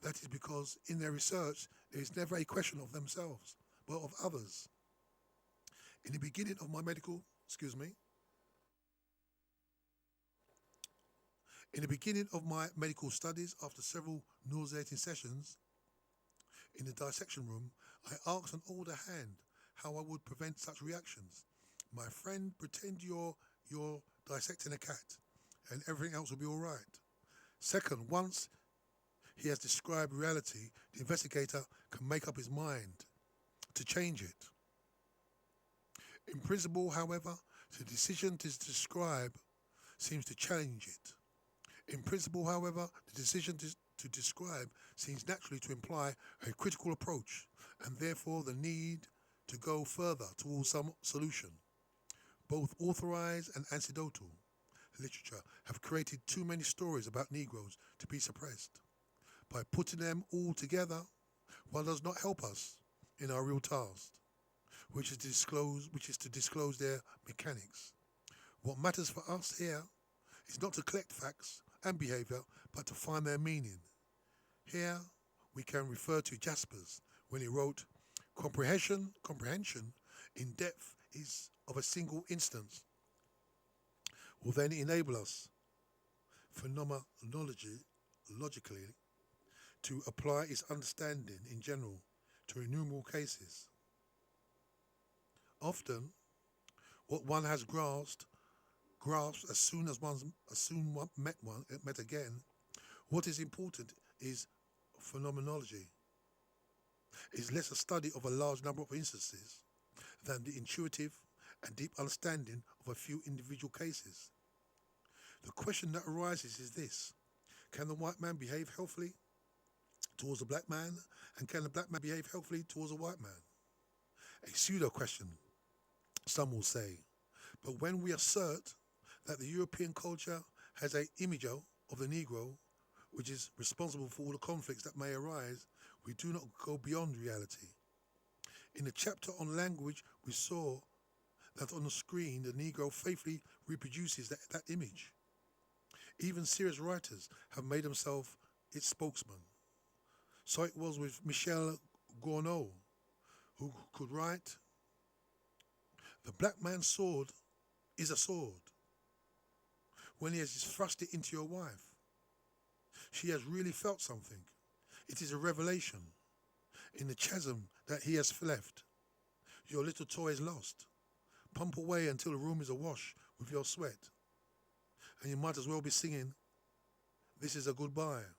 Speaker 2: That is because in their research there is never a question of themselves, but of others. In the beginning of my medical studies, after several nauseating sessions in the dissection room, I asked an older hand how I would prevent such reactions. My friend, pretend you're dissecting a cat and everything else will be all right. Second, once he has described reality, the investigator can make up his mind to change it. In principle, however, the decision to describe seems to challenge it. In principle, however, the decision to to describe seems naturally to imply a critical approach and therefore the need to go further towards some solution. Both authorized and anecdotal literature have created too many stories about Negroes to be suppressed. By putting them all together, one does not help us in our real task, which is to disclose their mechanics. What matters for us here is not to collect facts and behavior, but to find their meaning. Here we can refer to Jaspers when he wrote, comprehension in depth is of a single instance will then enable us phenomenologically to apply its understanding in general to innumerable cases. Often, what one has grasped as soon as one met again, what is important is phenomenology. Is less a study of a large number of instances than the intuitive and deep understanding of a few individual cases. The question that arises is this: can the white man behave healthily towards the black man, and can the black man behave healthily towards a white man? A pseudo question, some will say. But when we assert that the European culture has an image of the Negro, which is responsible for all the conflicts that may arise, we do not go beyond reality. In the chapter on language, we saw that on the screen the Negro faithfully reproduces that image. Even serious writers have made themselves its spokesman. So it was with Michel Gourneau, who could write, "The black man's sword is a sword. When he has thrust it into your wife, she has really felt something. It is a revelation. In the chasm that he has left, your little toy is lost. Pump away until the room is awash with your sweat. And you might as well be singing, 'This is a goodbye.'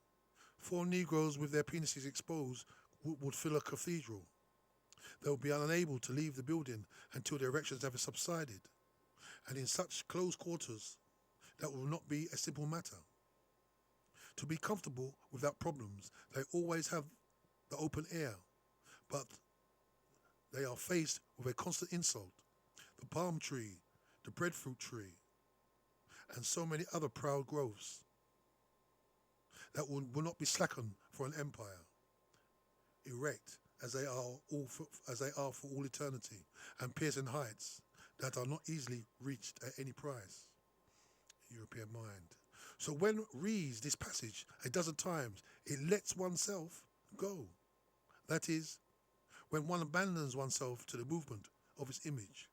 Speaker 2: 4 Negroes with their penises exposed would fill a cathedral. They would be unable to leave the building until the erections have subsided. And in such close quarters, that will not be a simple matter. To be comfortable without problems, they always have the open air, but they are faced with a constant insult, the palm tree, the breadfruit tree, and so many other proud growths that will not be slackened for an empire, erect as they are for all eternity, and piercing heights that are not easily reached at any price. European mind. So when reads this passage a dozen times, it lets oneself go. That is, when one abandons oneself to the movement of its image.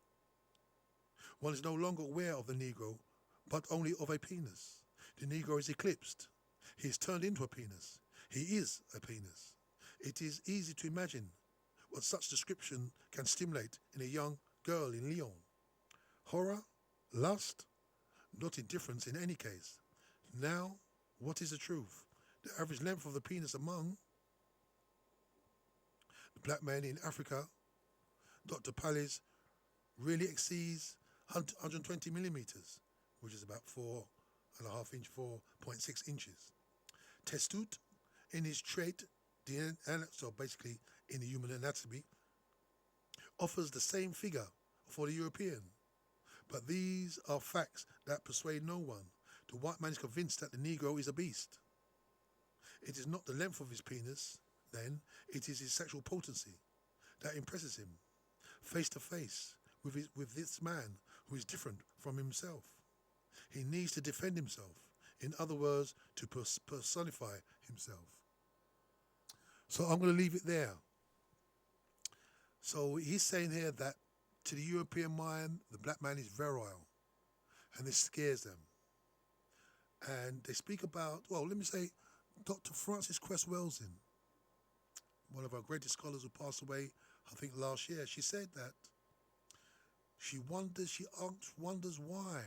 Speaker 2: One is no longer aware of the Negro, but only of a penis. The Negro is eclipsed. He is turned into a penis. He is a penis. It is easy to imagine what such description can stimulate in a young girl in Lyon. Horror, lust, not indifference in any case. Now, what is the truth? The average length of the penis among the black men in Africa, Dr. Pally's, really exceeds 120 millimeters, which is about 4.5 inches, 4.6 inches. Testut, in his trait, so basically in the human anatomy, offers the same figure for the European. But these are facts that persuade no one. The white man is convinced that the Negro is a beast. It is not the length of his penis, then, it is his sexual potency that impresses him, face to face with this man who is different from himself. He needs to defend himself, in other words, to personify himself. So I'm going to leave it there. So he's saying here that to the European mind, the black man is virile, and this scares them. And they speak about, well, let me say, Dr. Frances Cress Welsing, one of our greatest scholars who passed away, I think last year, she said that she wonders why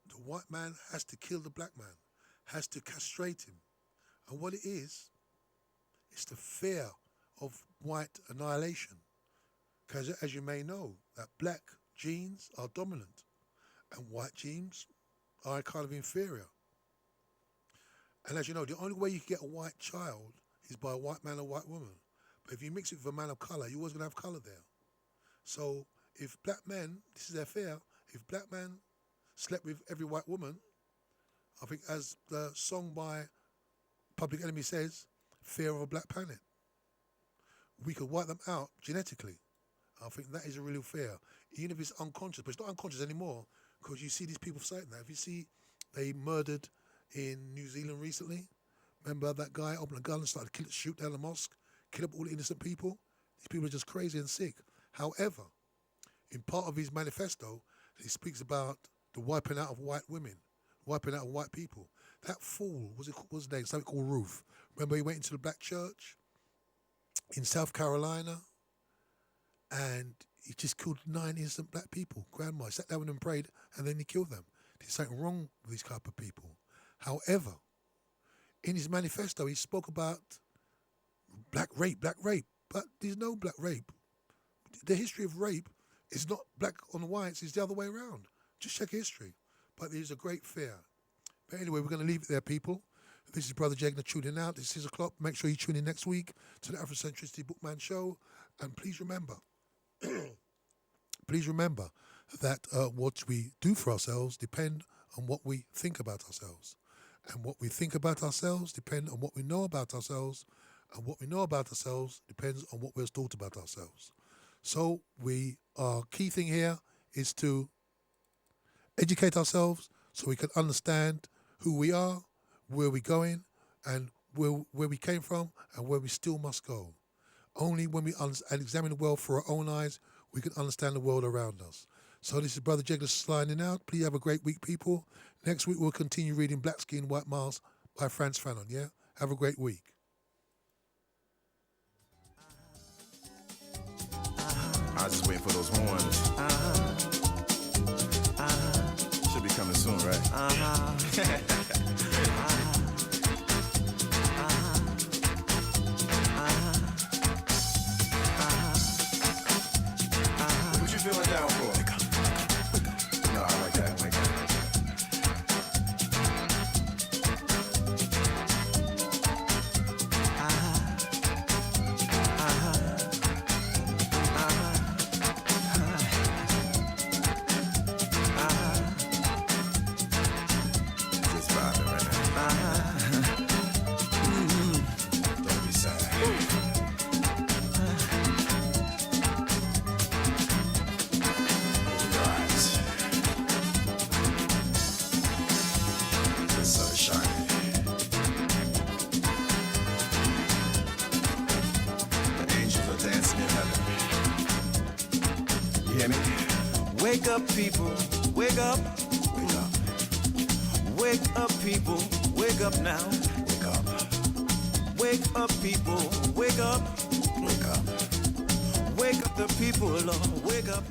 Speaker 2: the white man has to kill the black man, has to castrate him. And what it is, it's the fear of white annihilation. Because as you may know, that black genes are dominant and white genes are kind of inferior. And as you know, the only way you can get a white child is by a white man or white woman. But if you mix it with a man of colour, you're always going to have colour there. So if black men, this is their fear, if black man slept with every white woman, I think as the song by Public Enemy says, fear of a black planet. We could wipe them out genetically. I think that is a real fear, even if it's unconscious. But it's not unconscious anymore because you see these people saying that. If you see they murdered in New Zealand recently, remember that guy opened a gun and started to shoot down the mosque, kill up all the innocent people? These people are just crazy and sick. However, in part of his manifesto, he speaks about the wiping out of white women, wiping out of white people. That fool, what's his name? Something called Ruth. Remember he went into the black church in South Carolina and he just killed 9 innocent black people. Grandma, he sat down with them and prayed and then he killed them. There's something wrong with these type of people. However, in his manifesto, he spoke about black rape, but there's no black rape. The history of rape is not black on whites, it's the other way around. Just check history. But there's a great fear. But anyway, we're going to leave it there, people. This is Brother Jegna tuning out. It's 6 o'clock. Make sure you tune in next week to the Afrocentricity Bookman Show. And please remember, that what we do for ourselves depend on what we think about ourselves. And what we think about ourselves depend on what we know about ourselves. And what we know about ourselves depends on what we're taught about ourselves. So our key thing here is to educate ourselves so we can understand who we are, where we're going, and where we came from, and where we still must go. Only when we examine the world through our own eyes, we can understand the world around us. So this is Brother Jegna signing out. Please have a great week, people. Next week, we'll continue reading Black Skin, White Mars by Frantz Fanon, yeah? Have a great week.
Speaker 7: I was just waiting for those horns. Should be coming soon, right? What you feeling down for? No, I like that. I like that. Just vibing right now. Don't be sad. Open your eyes. The sun is shining. The angels are dancing in heaven. You hear me?
Speaker 1: Wake up, people, wake up.
Speaker 7: Wake up.
Speaker 1: Wake up, people, wake up now.
Speaker 7: Wake up.
Speaker 1: Wake up, people, wake up.
Speaker 7: Wake up.
Speaker 1: Wake up the people, Lord, wake up.